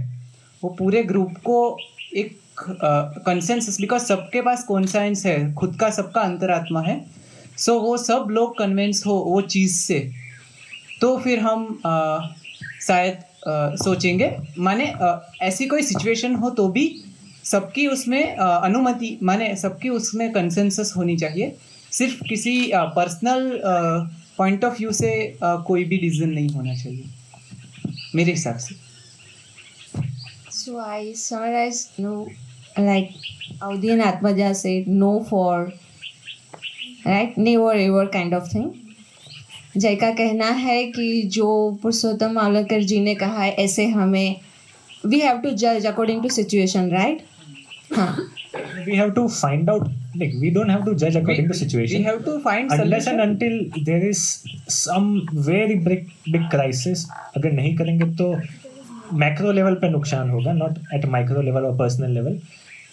Speaker 9: वो पूरे ग्रुप को एक कंसेंसस, बिकॉज सबके पास कॉन्साइंस है, खुद का सबका अंतरात्मा है, सो वो सब लोग कन्विंस हो वो चीज़ से, तो फिर हम शायद सोचेंगे, माने ऐसी कोई सिचुएशन हो तो भी सबकी उसमें अनुमति, माने सबकी उसमें कंसेंसस होनी चाहिए, सिर्फ किसी पर्सनल पॉइंट ऑफ व्यू से कोई भी डिसीजन नहीं होना चाहिए मेरे हिसाब से।
Speaker 8: So I summarize, like Audi and Atmaja said, no for, right, never ever kind of thing. जय का कहना है कि जो पुरुषोत्तम मावलकर जी ने कहा है, ऐसे हमें we have to judge according to situation, right? हाँ.
Speaker 7: We have to find out, like we don't have to judge according to situation.
Speaker 9: We have to find
Speaker 7: unless
Speaker 9: solution.
Speaker 7: and until there is some very big crisis. अगर नहीं करेंगे तो macro level पे नुकसान होगा, not at micro level और personal level,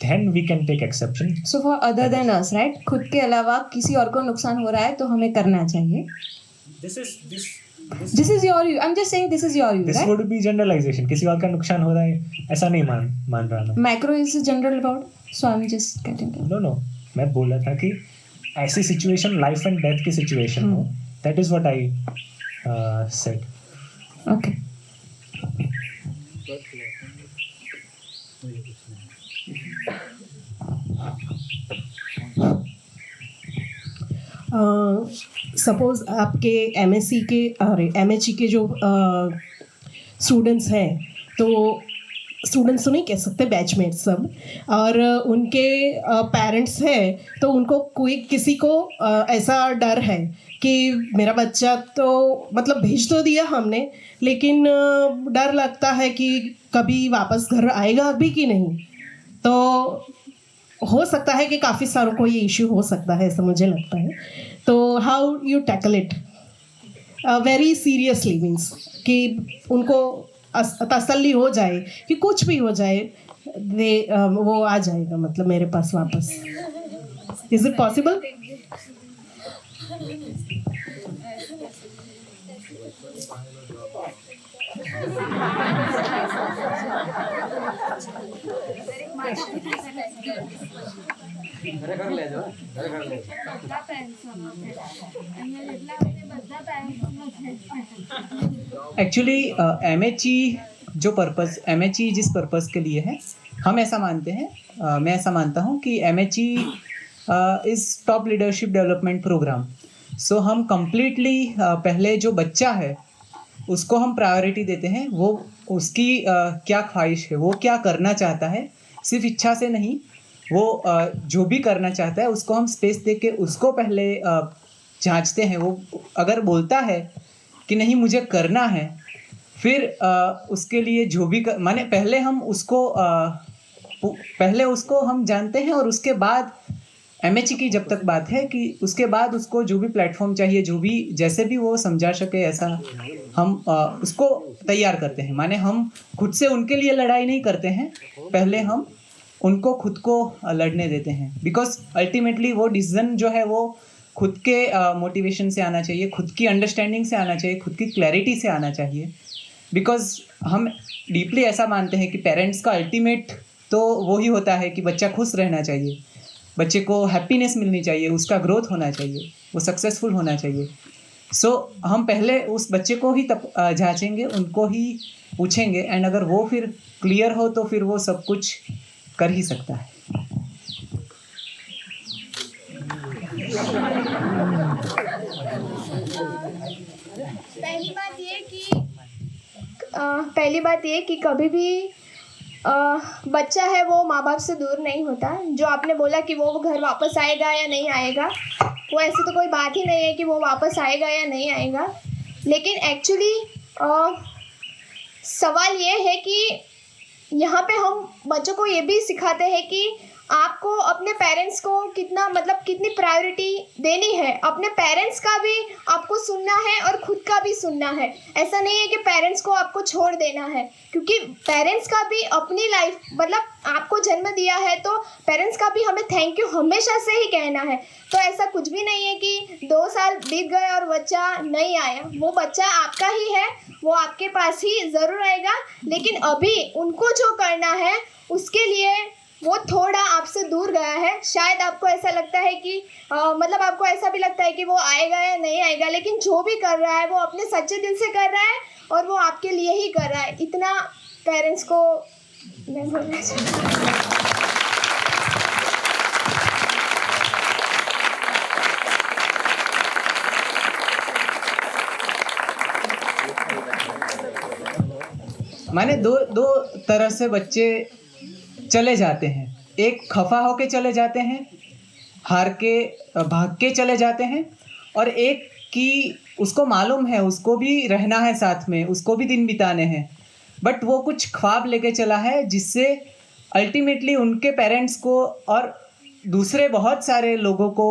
Speaker 7: then we can take exception.
Speaker 8: So for other than us, right? खुद के अलावा किसी और को नुकसान हो रहा है तो हमें करना चाहिए. This is your view. I'm just saying this is your view,
Speaker 7: this
Speaker 8: right?
Speaker 7: would be generalization. किसी और का नुकसान हो रहा है ऐसा नहीं मान रहा मैं.
Speaker 8: Macro is general about, so I'm just getting it.
Speaker 7: No, मैं बोल रहा था कि ऐसी सिचुएशन लाइफ एंड डेथ की सिचुएशन हो, that is what I said.
Speaker 8: Okay.
Speaker 14: Suppose आपके एमएससी के अरे एमएचई के जो स्टूडेंट्स हैं, तो स्टूडेंट्स तो नहीं कह सकते, बैचमेट्स सब, और उनके पेरेंट्स हैं, तो उनको कोई किसी को ऐसा डर है कि मेरा बच्चा तो मतलब भेज तो दिया हमने, लेकिन डर लगता है कि कभी वापस घर आएगा भी कि नहीं। तो हो सकता है कि काफ़ी सारों को ये इश्यू हो सकता है, ऐसा मुझे लगता है। तो how you tackle it very seriously, means कि उनको तसल्ली हो जाए कि कुछ भी हो जाए वो आ जाएगा मतलब मेरे पास वापस। Is it possible?
Speaker 9: एक्चुअली एमएचई जो पर्पस, एमएचई जिस पर्पस के लिए है, हम ऐसा मानते हैं, मैं ऐसा मानता हूँ कि MHE is top leadership development program. So हम कंप्लीटली पहले जो बच्चा है उसको हम प्रायोरिटी देते हैं, वो उसकी क्या ख्वाहिश है, वो क्या करना चाहता है, सिर्फ इच्छा से नहीं, वो जो भी करना चाहता है उसको हम स्पेस दे के उसको पहले जांचते हैं। वो अगर बोलता है कि नहीं मुझे करना है, फिर उसके लिए जो भी माने पहले हम उसको पहले उसको हम जानते हैं, और उसके बाद एमएचई की जब तक बात है कि उसके बाद उसको जो भी प्लेटफॉर्म चाहिए, जो भी जैसे भी वो समझा सके ऐसा हम उसको तैयार करते हैं। माने हम खुद से उनके लिए लड़ाई नहीं करते हैं, पहले हम उनको खुद को लड़ने देते हैं, बिकॉज अल्टीमेटली वो डिसीजन जो है वो खुद के मोटिवेशन से आना चाहिए, खुद की अंडरस्टैंडिंग से आना चाहिए, खुद की क्लैरिटी से आना चाहिए। बिकॉज हम डीपली ऐसा मानते हैं कि पेरेंट्स का अल्टीमेट तो वो ही होता है कि बच्चा खुश रहना चाहिए, बच्चे को हैप्पीनेस मिलनी चाहिए, उसका ग्रोथ होना चाहिए, वो सक्सेसफुल होना चाहिए। सो हम पहले उस बच्चे को ही तब जांचेंगे, उनको ही पूछेंगे, एंड अगर वो फिर क्लियर हो तो फिर वो सब कुछ कर ही सकता है।
Speaker 6: पहली बात ये कि कभी भी बच्चा है वो माँ बाप से दूर नहीं होता। जो आपने बोला कि वो घर वापस आएगा या नहीं आएगा, वो ऐसी तो कोई बात ही नहीं है कि वो वापस आएगा या नहीं आएगा। लेकिन एक्चुअली सवाल ये है कि यहाँ पे हम बच्चों को ये भी सिखाते हैं कि आपको अपने पेरेंट्स को कितनी प्रायोरिटी देनी है। अपने पेरेंट्स का भी आपको सुनना है और खुद का भी सुनना है। ऐसा नहीं है कि पेरेंट्स को आपको छोड़ देना है, क्योंकि पेरेंट्स का भी अपनी लाइफ आपको जन्म दिया है, तो पेरेंट्स का भी हमें थैंक यू हमेशा से ही कहना है। तो ऐसा कुछ भी नहीं है कि 2 साल बीत गए और बच्चा नहीं आया। वो बच्चा आपका ही है, वो आपके पास ही ज़रूर आएगा। लेकिन अभी उनको जो करना है उसके लिए वो थोड़ा आपसे दूर गया है। शायद आपको ऐसा लगता है कि आपको ऐसा भी लगता है कि वो आएगा या नहीं आएगा, लेकिन जो भी कर रहा है वो अपने सच्चे दिल से कर रहा है और वो आपके लिए ही कर रहा है। इतना पेरेंट्स को मैं बोलना चाहती
Speaker 9: माने दो तरह से बच्चे चले जाते हैं। एक खफा होके चले जाते हैं, हार के भाग के चले जाते हैं, और एक कि उसको मालूम है उसको भी रहना है साथ में, उसको भी दिन बिताने हैं, बट वो कुछ ख्वाब लेके चला है जिससे अल्टीमेटली उनके पेरेंट्स को और दूसरे बहुत सारे लोगों को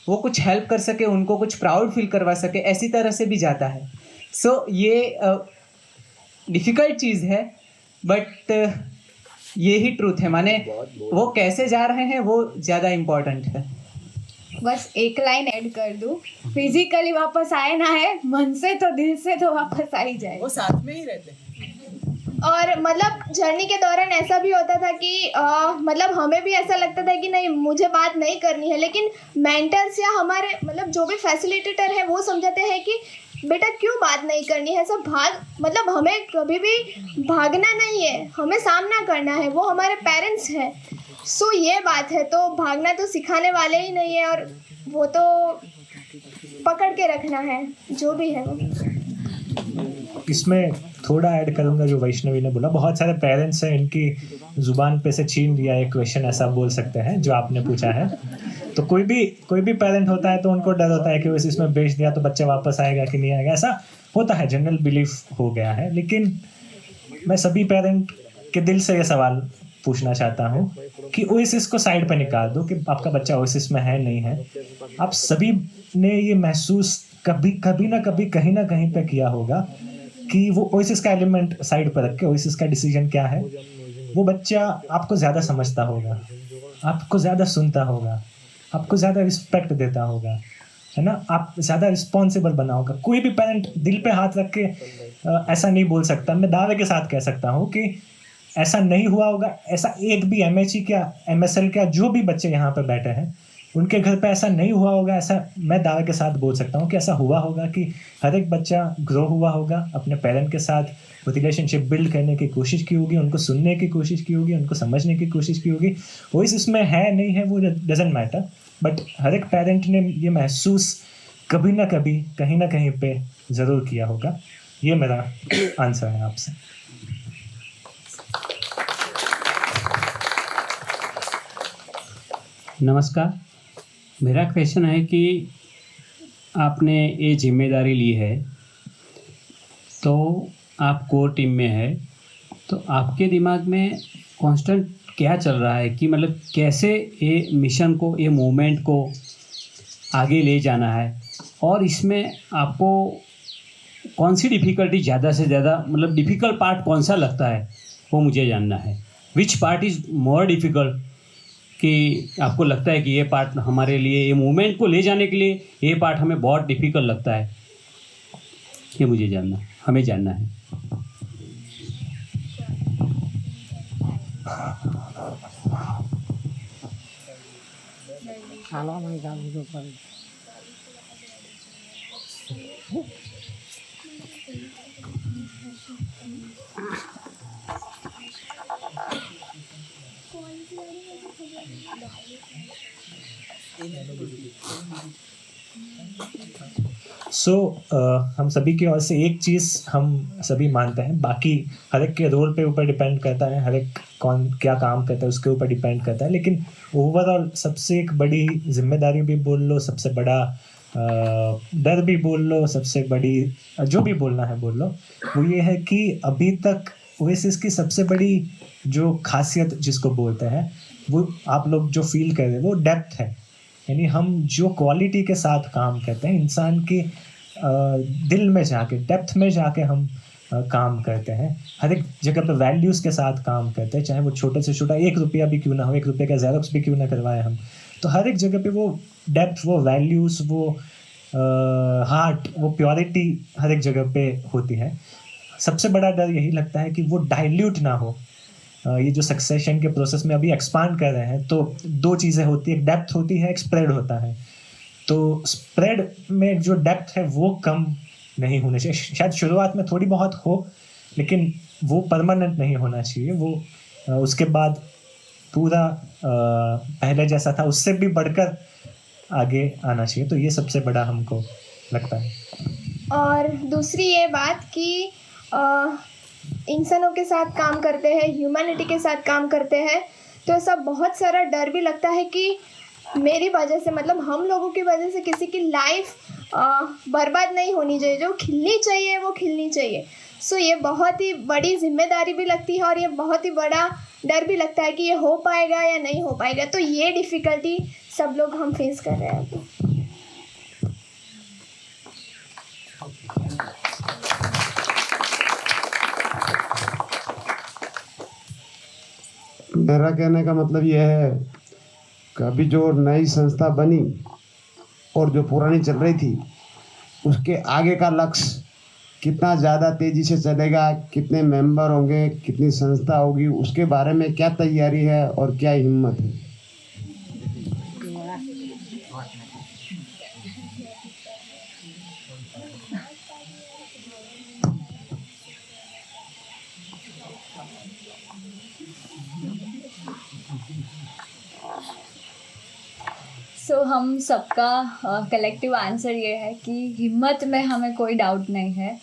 Speaker 9: वो कुछ हेल्प कर सके, उनको कुछ प्राउड फील करवा सके, ऐसी तरह से भी जाता है। सो ये डिफ़िकल्ट चीज़ है, बट ये ही ट्रूथ है। माने वो कैसे जा रहे हैं वो ज़्यादा इम्पोर्टेंट है।
Speaker 8: बस एक लाइन ऐड कर दूं, फिजिकली वापस आए ना है, मन से तो दिल से तो वापस आ ही जाए।
Speaker 9: वो साथ में ही रहते हैं।
Speaker 6: और जर्नी के दौरान ऐसा भी होता था कि हमें भी ऐसा लगता था कि नहीं मुझे बात नहीं करनी है, लेकिन मेंटर्स या हमारे जो भी फैसिलिटेटर है वो समझाते हैं कि बेटा क्यों बात नहीं करनी है, सब हमें कभी भी भागना नहीं है, हमें सामना करना है, वो हमारे पेरेंट्स हैं। सो ये बात है, तो भागना तो सिखाने वाले ही नहीं है, और वो तो पकड़ के रखना है, जो भी है वो।
Speaker 7: इसमें थोड़ा ऐड करूंगा जो वैष्णवी ने बोला। बहुत सारे पेरेंट्स हैं, इनकी ज़ुबान पे से छीन लिया एक क्वेश्चन, ऐसा बोल सकते हैं, जो आपने पूछा है। तो कोई भी पेरेंट होता है तो उनको डर होता है कि वैसे इसमें बेच दिया तो बच्चा वापस आएगा कि नहीं आएगा, ऐसा होता है, जनरल बिलीफ हो गया है। लेकिन मैं सभी पेरेंट के दिल से ये सवाल पूछना चाहता हूँ कि ओएसिस को साइड पे निकाल दो कि आपका बच्चा ओएसिस में है नहीं है। आप सभी ने ये महसूस कभी ना कभी कहीं ना कहीं पे किया होगा कि वो ओएसिस का एलिमेंट साइड पर रख के ओएसिस का डिसीजन क्या है, वो बच्चा आपको ज़्यादा समझता होगा, आपको ज़्यादा सुनता होगा, आपको ज़्यादा रिस्पेक्ट देता होगा, है ना, आप ज़्यादा रिस्पॉन्सिबल बना होगा। कोई भी पेरेंट दिल पे हाथ रख के ऐसा नहीं बोल सकता। मैं दावे के साथ कह सकता हूँ कि ऐसा नहीं हुआ होगा। ऐसा एक भी एमएचई क्या एमएसएल क्या जो भी बच्चे यहाँ पे बैठे हैं उनके घर पे ऐसा नहीं हुआ होगा। ऐसा मैं दावे के साथ बोल सकता हूँ कि ऐसा हुआ होगा कि हर एक बच्चा ग्रो हुआ होगा, अपने पेरेंट के साथ वो रिलेशनशिप बिल्ड करने की कोशिश की होगी, उनको सुनने की कोशिश की होगी, उनको समझने की कोशिश की होगी। वो इसमें है नहीं है वो डजेंट मैटर, बट हर एक पेरेंट ने ये महसूस कभी ना कभी कहीं ना कहीं पे ज़रूर किया होगा। ये मेरा आंसर है आपसे।
Speaker 15: नमस्कार, मेरा क्वेश्चन है कि आपने ये जिम्मेदारी ली है तो आप कोर टीम में है, तो आपके दिमाग में कांस्टेंट क्या चल रहा है कि मतलब कैसे ये मिशन को, ये मूवमेंट को आगे ले जाना है, और इसमें आपको कौन सी डिफ़िकल्टी ज़्यादा से ज़्यादा, मतलब डिफ़िकल्ट पार्ट कौन सा लगता है वो मुझे जानना है। Which part is more difficult, कि आपको लगता है कि ये पार्ट हमारे लिए, ये मूवमेंट को ले जाने के लिए ये पार्ट हमें बहुत डिफ़िकल्ट लगता है, ये हमें जानना है।
Speaker 7: हम सभी की ओर से एक चीज़ हम सभी मानते हैं, बाकी हर एक के रोल पे ऊपर डिपेंड करता है, हर एक कौन क्या काम करता है उसके ऊपर डिपेंड करता है। लेकिन ओवरऑल सबसे एक बड़ी जिम्मेदारी भी बोल लो, सबसे बड़ा डर भी बोल लो, सबसे बड़ी जो भी बोलना है बोल लो, वो ये है कि अभी तक ओएसिस की सबसे बड़ी जो खासियत जिसको बोलते हैं, वो आप लोग जो फील कर रहे हैं वो डेप्थ है। यानी हम जो क्वालिटी के साथ काम करते हैं, इंसान के दिल में जाके, डेप्थ में जाके हम काम करते हैं, हर एक जगह पे वैल्यूज़ के साथ काम करते हैं, चाहे वो छोटे से छोटा 1 रुपया भी क्यों ना हो, 1 रुपये का ज़ेरॉक्स भी क्यों ना करवाएं हम, तो हर एक जगह पे वो डेप्थ, वो वैल्यूज़, वो हार्ट, वो प्योरिटी हर एक जगह पे होती है। सबसे बड़ा डर यही लगता है कि वो डाइल्यूट ना हो। ये जो सक्सेशन के प्रोसेस में अभी एक्सपांड कर रहे हैं तो 2 चीज़ें होती है, एक डेप्थ होती है, एक स्प्रेड होता है। तो स्प्रेड में जो डेप्थ है वो कम नहीं होनी चाहिए। शायद शुरुआत में थोड़ी बहुत हो, लेकिन वो परमानेंट नहीं होना चाहिए। वो उसके बाद पूरा पहले जैसा था उससे भी बढ़कर आगे आना चाहिए। तो ये सबसे बड़ा हमको लगता है।
Speaker 6: और दूसरी ये बात कि इंसानों के साथ काम करते हैं, ह्यूमैनिटी के साथ काम करते हैं, तो ऐसा बहुत सारा डर भी लगता है कि मेरी वजह से, मतलब हम लोगों की वजह से किसी की लाइफ बर्बाद नहीं होनी चाहिए। जो खिलनी चाहिए वो खिलनी चाहिए। सो ये बहुत ही बड़ी जिम्मेदारी भी लगती है और ये बहुत ही बड़ा डर भी लगता है कि ये हो पाएगा या नहीं हो पाएगा। तो ये डिफ़िकल्टी सब लोग हम फेस कर रहे हैं अभी।
Speaker 16: मेरा कहने का मतलब यह है कि अभी जो नई संस्था बनी और जो पुरानी चल रही थी, उसके आगे का लक्ष्य कितना ज़्यादा तेज़ी से चलेगा, कितने मेंबर होंगे, कितनी संस्था होगी, उसके बारे में क्या तैयारी है और क्या हिम्मत है।
Speaker 12: सो हम सबका कलेक्टिव आंसर ये है कि हिम्मत में हमें कोई डाउट नहीं है।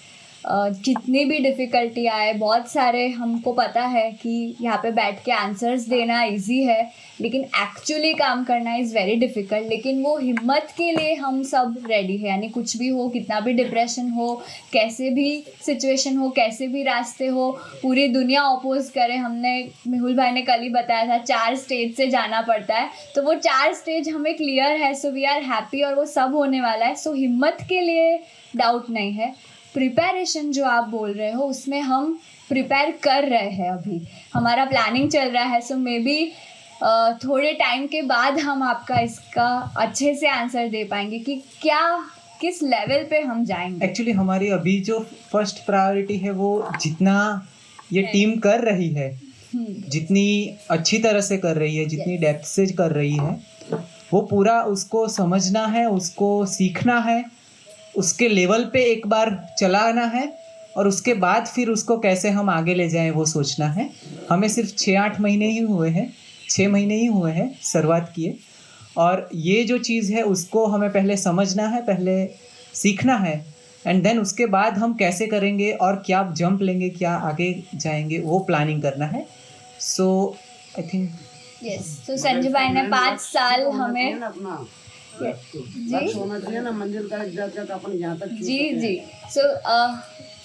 Speaker 12: कितनी भी डिफ़िकल्टी आए, बहुत सारे हमको पता है कि यहाँ पे बैठ के आंसर्स देना इजी है, लेकिन एक्चुअली काम करना इज़ वेरी डिफ़िकल्ट। लेकिन वो हिम्मत के लिए हम सब रेडी है, यानी कुछ भी हो, कितना भी डिप्रेशन हो, कैसे भी सिचुएशन हो, कैसे भी रास्ते हो, पूरी दुनिया अपोज करे। हमने मेहुल भाई ने कल ही बताया था 4 स्टेज से जाना पड़ता है, तो वो 4 स्टेज हमें क्लियर है। सो वी आर हैप्पी और वो सब होने वाला है। सो हिम्मत के लिए डाउट नहीं है। प्रिपरेशन जो आप बोल रहे हो उसमें हम प्रिपेयर कर रहे हैं, अभी हमारा प्लानिंग चल रहा है। सो मे बी थोड़े टाइम के बाद हम आपका इसका अच्छे से आंसर दे पाएंगे कि क्या किस लेवल पे हम जाएंगे।
Speaker 9: एक्चुअली हमारी अभी जो फर्स्ट प्रायोरिटी है वो जितना ये टीम कर रही है, जितनी अच्छी तरह से कर रही है, जितनी डेप्थ से कर रही है, वो पूरा उसको समझना है, उसको सीखना है, उसके लेवल पे एक बार चलाना है और उसके बाद फिर उसको कैसे हम आगे ले जाएं वो सोचना है। हमें सिर्फ 6-8 महीने ही हुए हैं, 6 महीने ही हुए हैं शुरुआत किए, और ये जो चीज़ है उसको हमें पहले समझना है, पहले सीखना है, एंड देन उसके बाद हम कैसे करेंगे और क्या जंप लेंगे, क्या आगे जाएंगे, वो प्लानिंग करना है। सो आई थिंक
Speaker 12: यस। तो संजय भाई ने 5 साल हमें जी। सो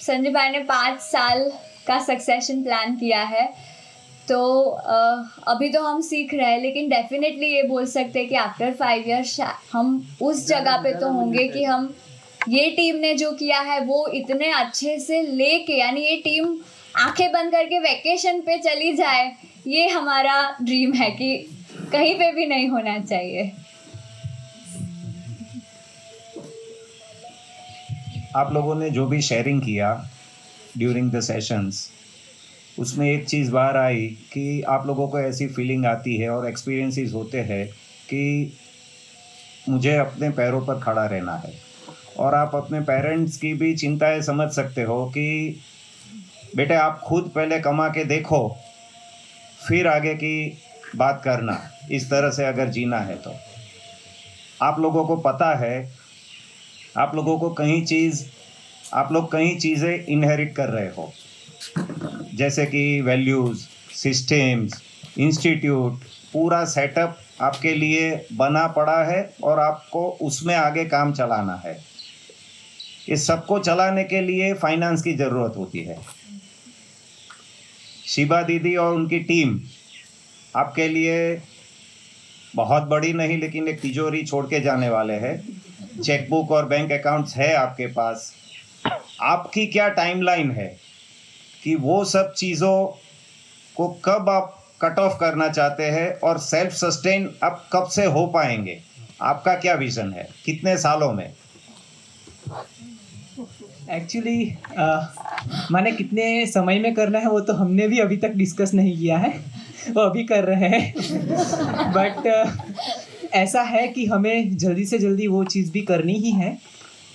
Speaker 12: संजय भाई ने 5 साल का सक्सेशन प्लान किया है। तो अभी तो हम सीख रहे हैं, लेकिन डेफिनेटली ये बोल सकते हैं कि आफ्टर 5 ईयर्स हम उस जगह पे तो होंगे कि हम ये टीम ने जो किया है वो इतने अच्छे से लेके, यानी ये टीम आंखें बंद करके वैकेशन पे चली जाए, ये हमारा ड्रीम है कि कहीं पे भी नहीं होना चाहिए।
Speaker 10: आप लोगों ने जो भी शेयरिंग किया ड्यूरिंग द सेशंस, उसमें एक चीज़ बाहर आई कि आप लोगों को ऐसी फीलिंग आती है और एक्सपीरियंसेस होते हैं कि मुझे अपने पैरों पर खड़ा रहना है, और आप अपने पेरेंट्स की भी चिंताएं समझ सकते हो कि बेटे आप खुद पहले कमा के देखो, फिर आगे की बात करना, इस तरह से अगर जीना है तो। आप लोगों को पता है, आप लोगों को आप लोग कई चीज़ें इनहेरिट कर रहे हो, जैसे कि वैल्यूज़, सिस्टम्स, इंस्टीट्यूट, पूरा सेटअप आपके लिए बना पड़ा है और आपको उसमें आगे काम चलाना है। इस सबको चलाने के लिए फाइनेंस की ज़रूरत होती है। शिबा दीदी और उनकी टीम आपके लिए बहुत बड़ी नहीं, लेकिन एक तिजोरी छोड़ के जाने वाले हैं। चेकबुक और बैंक अकाउंट्स है आपके पास। आपकी क्या टाइमलाइन है कि वो सब चीज़ों को कब आप कट ऑफ करना चाहते हैं और सेल्फ सस्टेन आप कब से हो पाएंगे? आपका क्या विज़न है, कितने सालों में?
Speaker 9: एक्चुअली माने कितने समय में करना है वो तो हमने भी अभी तक डिस्कस नहीं किया है, वो अभी कर रहे हैं। बट ऐसा है कि हमें जल्दी से जल्दी वो चीज़ भी करनी ही है,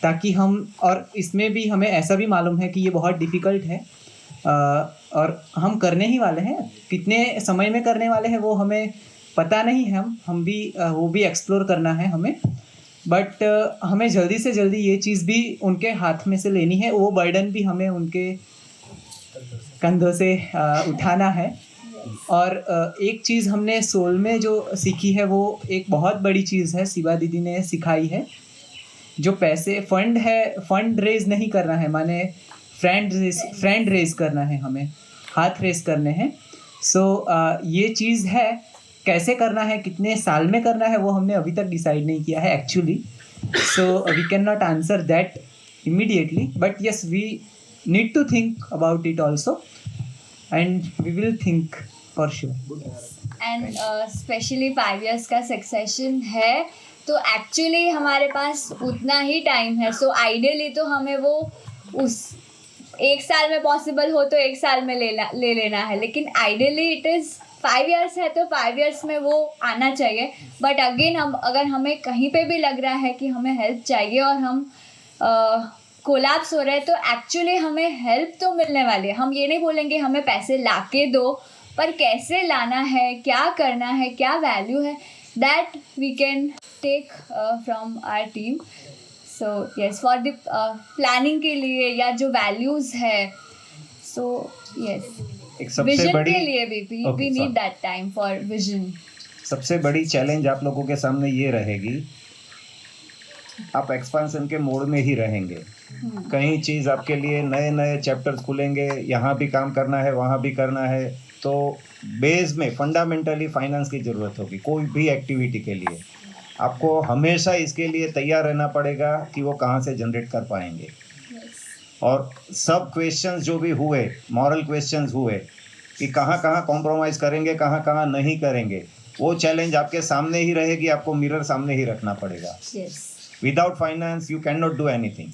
Speaker 9: ताकि हम, और इसमें भी हमें ऐसा भी मालूम है कि ये बहुत डिफ़िकल्ट है, और हम करने ही वाले हैं। कितने समय में करने वाले हैं वो हमें पता नहीं है, हम भी वो भी एक्सप्लोर करना है हमें। बट हमें जल्दी से जल्दी ये चीज़ भी उनके हाथ में से लेनी है, वो बर्डन भी हमें उनके कंधों से उठाना है। और एक चीज़ हमने सोल में जो सीखी है वो एक बहुत बड़ी चीज़ है, शिबा दीदी ने सिखाई है। जो पैसे फंड रेज नहीं करना है, माने फ्रेंड रेज करना है, हमें हाथ रेज करने हैं। सो ये चीज़ है, कैसे करना है, कितने साल में करना है वो हमने अभी तक डिसाइड नहीं किया है actually. So we can not answer that immediately, but yes we need to think about it also, and we will think for sure.
Speaker 12: And specially 5 years का सक्सेशन है, तो एक्चुअली हमारे पास उतना ही टाइम है। सो आइडियली तो हमें वो उस 1 साल में पॉसिबल हो तो 1 साल में ले लेना है, लेकिन आइडियली इट इज़ 5 years है तो 5 years में वो आना चाहिए। बट अगेन अगर हमें कहीं पे भी लग रहा है कि हमें हेल्प चाहिए और हम कोलैप्स हो रहे हैं, तो एक्चुअली हमें हेल्प तो मिलने वाली है। हम ये नहीं बोलेंगे हमें पैसे ला के दो, पर कैसे लाना है, क्या करना है, क्या वैल्यू है, that we can take from our team. So yes, for the planning के लिए या जो values है, so yes,
Speaker 10: एक सबसे
Speaker 12: vision
Speaker 10: बड़ी
Speaker 12: के लिए भी we
Speaker 10: Okay,
Speaker 12: need
Speaker 10: sorry.
Speaker 12: that time for vision.
Speaker 10: सबसे बड़ी चैलेंज आप लोगों के सामने ये रहेगी, आप एक्सपांशन के मोड में ही रहेंगे। कई चीज़ आपके लिए नए नए चैप्टर्स खुलेंगे, यहाँ भी काम करना है, वहाँ भी करना है, तो बेस में फंडामेंटली फाइनेंस की ज़रूरत होगी कोई भी एक्टिविटी के लिए। आपको हमेशा इसके लिए तैयार रहना पड़ेगा कि वो कहाँ से जनरेट कर पाएंगे। और सब क्वेश्चंस जो भी हुए, मॉरल क्वेश्चंस हुए कि कहाँ कहाँ कॉम्प्रोमाइज़ करेंगे, कहाँ कहाँ नहीं करेंगे, वो चैलेंज आपके सामने ही रहेगी, आपको मिरर सामने ही रखना पड़ेगा।
Speaker 12: Yes.
Speaker 10: Without finance you can not do anything.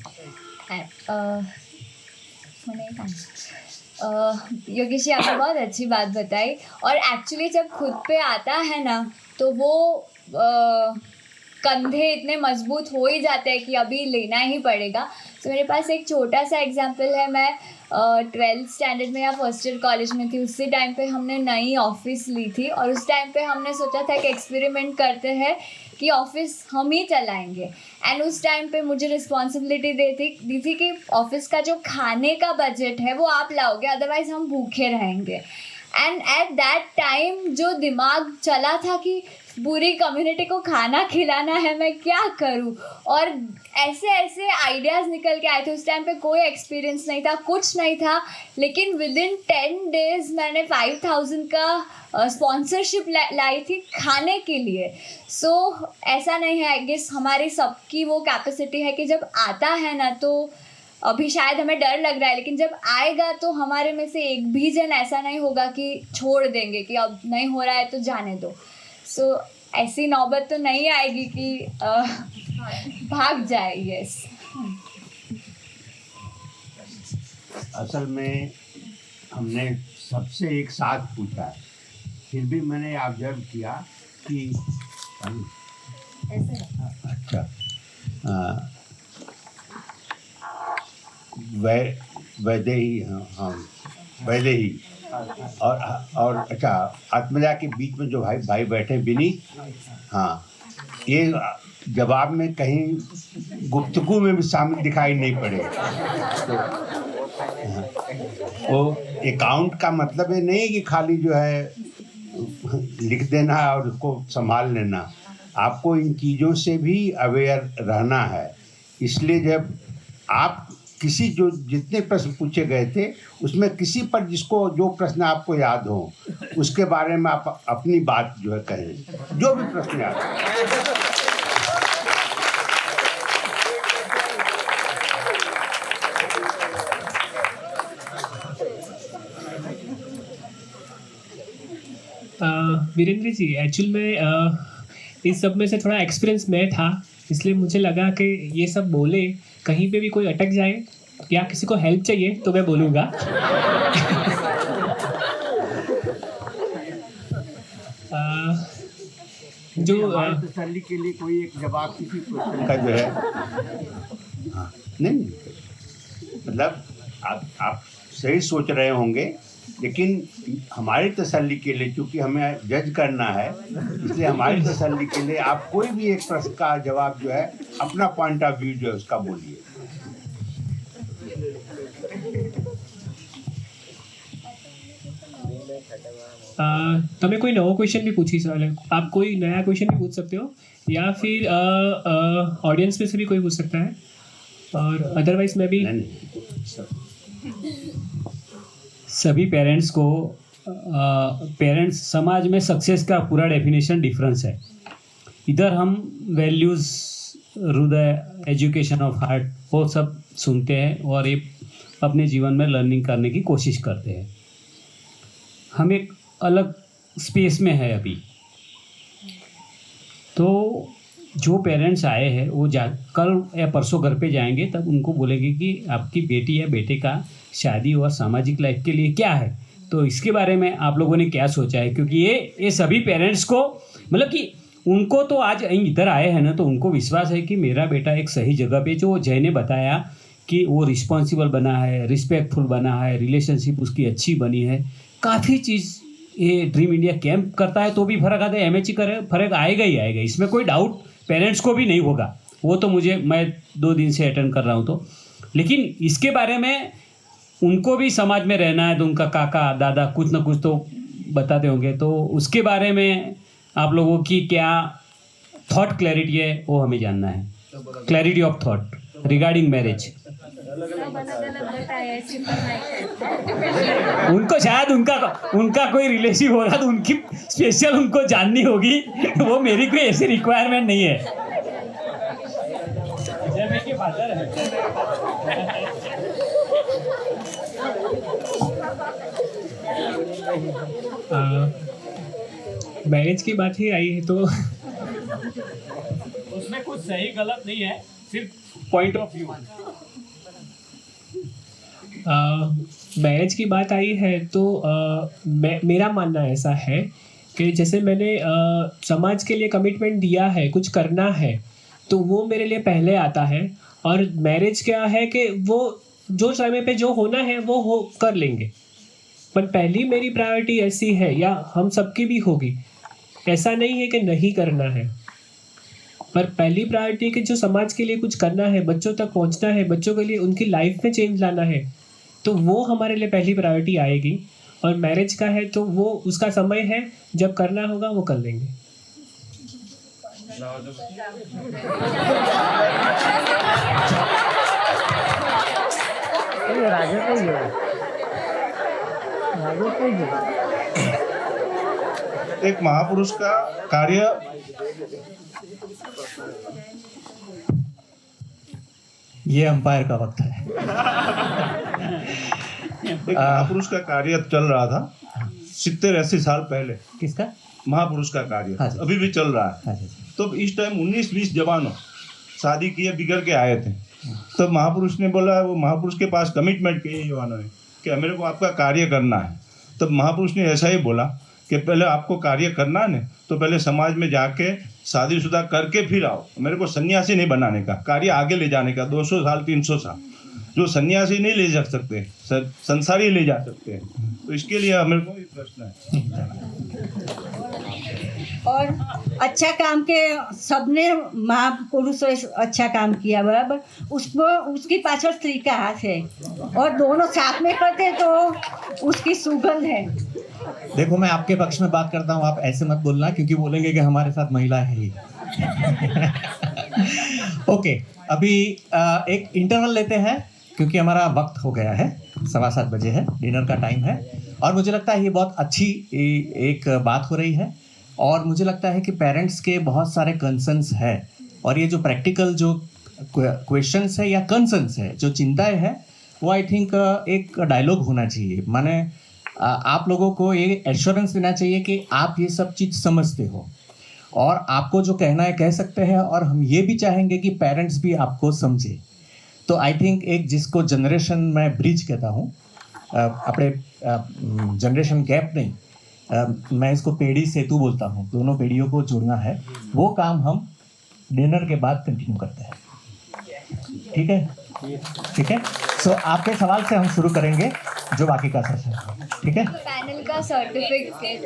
Speaker 12: Yogesh ji, आपने बहुत अच्छी बात बताई। और एक्चुअली जब खुद पे आता है ना, तो वो कंधे इतने मजबूत हो ही जाते हैं कि अभी लेना ही पड़ेगा। तो मेरे पास एक छोटा सा एग्जांपल है। मैं 12th स्टैंडर्ड में या फर्स्ट ईयर कॉलेज में थी, उसी टाइम पे हमने नई ऑफिस ली थी और उस टाइम पे हमने सोचा था कि एक्सपेरिमेंट करते हैं कि ऑफिस हम ही चलाएंगे। एंड उस टाइम पे मुझे रिस्पॉन्सिबिलिटी दी थी कि ऑफिस का जो खाने का बजट है वो आप लाओगे, अदरवाइज़ हम भूखे रहेंगे। एंड एट दैट टाइम जो दिमाग चला था कि पूरी कम्युनिटी को खाना खिलाना है, मैं क्या करूं, और ऐसे ऐसे आइडियाज़ निकल के आए थे। उस टाइम पे कोई एक्सपीरियंस नहीं था, कुछ नहीं था, लेकिन विदिन 10 days मैंने 5000 का स्पॉन्सरशिप लाई थी खाने के लिए। सो ऐसा नहीं है, आई गेस हमारी सबकी वो कैपेसिटी है कि जब आता है ना, तो अभी शायद हमें डर लग रहा है, लेकिन जब आएगा तो हमारे में से एक भी जन ऐसा नहीं होगा कि छोड़ देंगे कि अब नहीं हो रहा है तो जाने दो। सो ऐसी नौबत तो नहीं आएगी कि भाग जाए। यस,
Speaker 5: असल में हमने सबसे एक साथ पूछा, फिर भी मैंने ऑब्जर्व किया कि अच्छा वैदे ही, हाँ वैदे ही, और अच्छा आत्मजा के बीच में जो भाई बैठे विनीत, हाँ ये जवाब में कहीं गुफ्तगू में भी शामिल दिखाई नहीं पड़े। तो वो अकाउंट का मतलब ये नहीं कि खाली जो है लिख देना और उसको संभाल लेना, आपको इन चीज़ों से भी अवेयर रहना है। इसलिए जब आप किसी जो जितने प्रश्न पूछे गए थे उसमें किसी पर जिसको जो प्रश्न आपको याद हो उसके बारे में आप अपनी बात जो है कहें, जो भी प्रश्न याद हो।
Speaker 17: वीरेंद्र जी, एक्चुअल में इस सब में से थोड़ा एक्सपीरियंस में था, इसलिए मुझे लगा कि ये सब बोले कहीं पे भी कोई अटक जाए या किसी को हेल्प चाहिए तो मैं बोलूँगा। जो
Speaker 5: तसल्ली के लिए कोई एक जवाब किसी क्वेश्चन का जो है, हाँ नहीं मतलब आप सही सोच रहे होंगे, लेकिन हमारी तसल्ली के लिए, क्योंकि हमें जज करना है, इसलिए हमारी तसल्ली के लिए आप कोई भी एक प्रश्न का जवाब जो है अपना पॉइंट ऑफ व्यू जो है उसका बोलिए।
Speaker 17: તમે કોઈ નવો ક્વેશ્ચન भी पूछी सवाल, आप कोई नया क्वेश्चन भी पूछ सकते हो या फिर ऑडियंस में से भी कोई पूछ सकता है, और अदरवाइज मैं भी
Speaker 15: सभी पेरेंट्स को पेरेंट्स समाज में सक्सेस का पूरा डेफिनेशन डिफरेंस है। इधर हम वैल्यूज़, हृदय, एजुकेशन ऑफ हार्ट वो सब सुनते हैं और ये अपने जीवन में लर्निंग करने की कोशिश करते हैं। हम एक अलग स्पेस में है अभी। तो जो पेरेंट्स आए हैं वो कल या परसों घर पे जाएंगे, तब उनको बोलेंगे कि आपकी बेटी या बेटे का शादी और सामाजिक लाइफ के लिए क्या है, तो इसके बारे में आप लोगों ने क्या सोचा है? क्योंकि ये सभी पेरेंट्स को मतलब कि उनको तो आज इधर आए हैं ना, तो उनको विश्वास है कि मेरा बेटा एक सही जगह पे, जो जय ने बताया कि वो रिस्पॉन्सिबल बना है, रिस्पेक्टफुल बना है, रिलेशनशिप उसकी अच्छी बनी है, काफ़ी चीज़ ये ड्रीम इंडिया कैंप करता है तो भी फ़र्क आता है, MHE करे फर्क आएगा ही आएगा, इसमें कोई डाउट पेरेंट्स को भी नहीं होगा, वो तो मैं 2 दिन से अटेंड कर रहा हूँ तो, लेकिन इसके बारे में उनको भी समाज में रहना है तो उनका काका दादा कुछ ना कुछ तो बताते होंगे, तो उसके बारे में आप लोगों की क्या थॉट क्लैरिटी है वो हमें जानना है, clarity of thought regarding marriage. उनको शायद उनका कोई रिलेटिव होगा तो उनकी स्पेशल उनको जाननी होगी, वो मेरी कोई ऐसी रिक्वायरमेंट नहीं है।
Speaker 17: मैरिज की बात ही आई है तो
Speaker 15: उसमें कुछ सही गलत नहीं है, सिर्फ पॉइंट ऑफ व्यू।
Speaker 17: मैरिज की बात आई है तो मेरा मानना ऐसा है कि जैसे मैंने समाज के लिए कमिटमेंट दिया है, कुछ करना है, तो वो मेरे लिए पहले आता है। और मैरिज क्या है कि वो जो समय पे जो होना है वो कर लेंगे, पर पहली मेरी प्रायोरिटी ऐसी है, या हम सबकी भी होगी, ऐसा नहीं है कि नहीं करना है, पर पहली प्रायोरिटी कि जो समाज के लिए कुछ करना है, बच्चों तक पहुंचना है, बच्चों के लिए उनकी लाइफ में चेंज लाना है, तो वो हमारे लिए पहली प्रायोरिटी आएगी। और मैरिज का है तो वो उसका समय है, जब करना होगा वो कर लेंगे।
Speaker 10: एक महापुरुष का कार्य
Speaker 2: ये अंपायर का वक्त है।
Speaker 10: एक महापुरुष का कार्य चल रहा था 70-80 साल पहले।
Speaker 2: किसका?
Speaker 10: महापुरुष का कार्य।
Speaker 2: हाँ
Speaker 10: अभी भी चल रहा है। तो इस टाइम 19-20 जवानों शादी किए बिगड़ के आए थे। तो महापुरुष ने बोला, वो महापुरुष के पास कमिटमेंट किए जवानों ने कि मेरे को आपका कार्य करना है। तब महापुरुष ने ऐसा ही बोला कि पहले आपको कार्य करना है ना, तो पहले समाज में जाके शादीशुदा करके फिर आओ। मेरे को सन्यासी नहीं बनाने का, कार्य आगे ले जाने का। 200 साल 300 साल जो सन्यासी नहीं ले जा सकते, संसारी ले जा सकते हैं। तो इसके लिए मेरे को ये प्रश्न है।
Speaker 18: और अच्छा काम के सबने महापुरुष अच्छा काम किया बराबर, उसको उसकी पाछड़ स्त्री का हाथ है, और दोनों साथ में करते तो उसकी सुगंध है।
Speaker 2: देखो मैं आपके पक्ष में बात करता हूँ, आप ऐसे मत बोलना, क्योंकि बोलेंगे कि हमारे साथ महिला है ही। ओके, अभी एक इंटरवल लेते हैं क्योंकि हमारा वक्त हो गया है, 7:15 बजे है, डिनर का टाइम है। और मुझे लगता है ये बहुत अच्छी एक बात हो रही है, और मुझे लगता है कि पेरेंट्स के बहुत सारे कंसर्न्स है, और ये जो प्रैक्टिकल जो क्वेश्चंस है या कंसर्न्स है, जो चिंताएं है, वो आई थिंक एक डायलॉग होना चाहिए। माने आप लोगों को ये एश्योरेंस देना चाहिए कि आप ये सब चीज़ समझते हो, और आपको जो कहना है कह सकते हैं, और हम ये भी चाहेंगे कि पेरेंट्स भी आपको समझे। तो आई थिंक एक जिसको जनरेशन में ब्रिज कहता हूँ, अपने जनरेशन गैप नहीं, मैं इसको पीढ़ी सेतु बोलता हूँ, दोनों पीढ़ियों को जोड़ना है, वो काम हम डिनर के बाद कंटिन्यू करते हैं। ठीक है, ठीक है। सो आपके सवाल से हम शुरू करेंगे जो बाकी का सेशन है, ठीक है।
Speaker 12: पैनल का सर्टिफिकेट।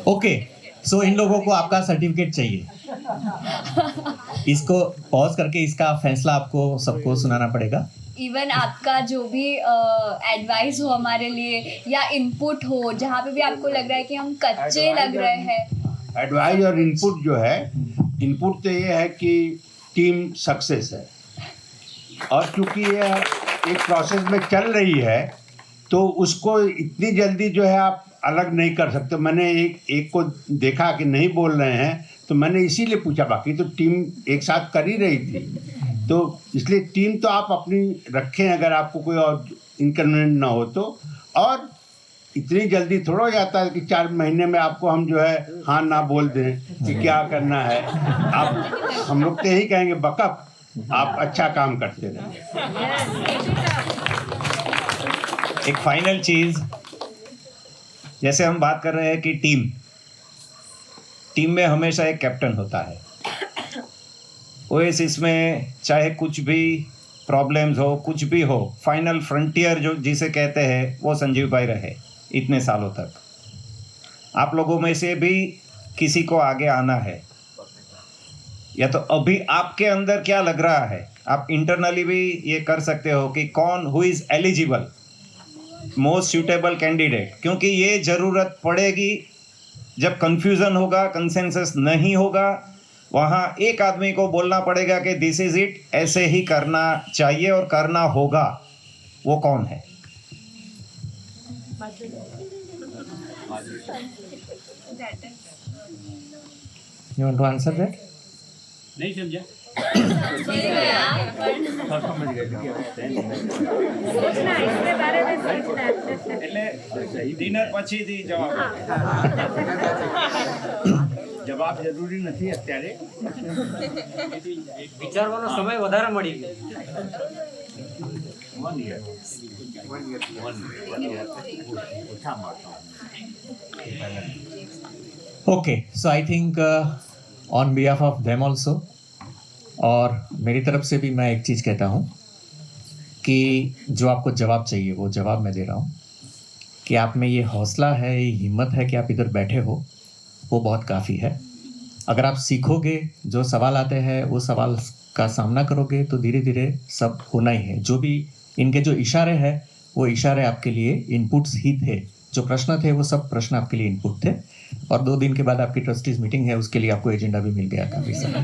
Speaker 2: ओके, सो इन लोगों को आपका सर्टिफिकेट चाहिए। इसको पॉज करके इसका फैसला आपको सबको सुनाना पड़ेगा।
Speaker 12: इवन आपका जो भी एडवाइस हो हमारे लिए, या इनपुट हो, जहाँ पे भी आपको लग रहा है कि हम कच्चे लग रहे हैं।
Speaker 5: एडवाइस और इनपुट जो है, इनपुट तो ये है कि टीम सक्सेस है, और चूंकि ये एक प्रोसेस में चल रही है तो उसको इतनी जल्दी जो है आप अलग नहीं कर सकते। मैंने एक को देखा कि नहीं बोल रहे हैं, तो मैंने इसीलिए पूछा, बाकी तो टीम एक साथ कर ही रही थी। तो इसलिए टीम तो आप अपनी रखें, अगर आपको कोई और इनकन्वीनियंट ना हो तो। और इतनी जल्दी थोड़ा हो जाता है कि 4 महीने में आपको हम जो है हाँ ना बोल दें कि क्या करना है। आप हम लोग तो यही कहेंगे, बकअप, आप अच्छा काम करते रहें।
Speaker 10: एक फाइनल चीज, जैसे हम बात कर रहे हैं कि टीम में हमेशा एक कैप्टन होता है। ओएसिस में चाहे कुछ भी प्रॉब्लम्स हो, कुछ भी हो, फाइनल फ्रंटियर जो जिसे कहते हैं वो संजीव भाई रहे इतने सालों तक। आप लोगों में से भी किसी को आगे आना है, या तो अभी आपके अंदर क्या लग रहा है, आप इंटरनली भी ये कर सकते हो कि कौन who is eligible, most suitable candidate, क्योंकि ये ज़रूरत पड़ेगी जब कंफ्यूजन होगा, कंसेंसस नहीं होगा, वहाँ एक आदमी को बोलना पड़ेगा कि दिस इज इट, ऐसे ही करना चाहिए और करना होगा। वो कौन है?
Speaker 2: You want to answer that?
Speaker 15: नहीं समझा।
Speaker 10: એટલે ડિનર પછીથી જવાબ
Speaker 5: જવાબ જરૂરી નથી અત્યારે,
Speaker 15: વિચારવાનો સમય વધારે મળી ગયો।
Speaker 2: Okay, so I think on behalf of them also, और मेरी तरफ से भी मैं एक चीज़ कहता हूँ कि जो आपको जवाब चाहिए वो जवाब मैं दे रहा हूँ कि आप में ये हौसला है, ये हिम्मत है कि आप इधर बैठे हो, वो बहुत काफ़ी है। अगर आप सीखोगे, जो सवाल आते हैं वो सवाल का सामना करोगे तो धीरे धीरे सब होना ही है। जो भी इनके जो इशारे हैं वो इशारे आपके लिए इनपुट्स ही थे, जो प्रश्न थे वो सब प्रश्न आपके लिए इनपुट थे। और 2 दिन के बाद आपकी ट्रस्टीज मीटिंग है, उसके लिए आपको एजेंडा भी मिल गया काफ़ी सारा।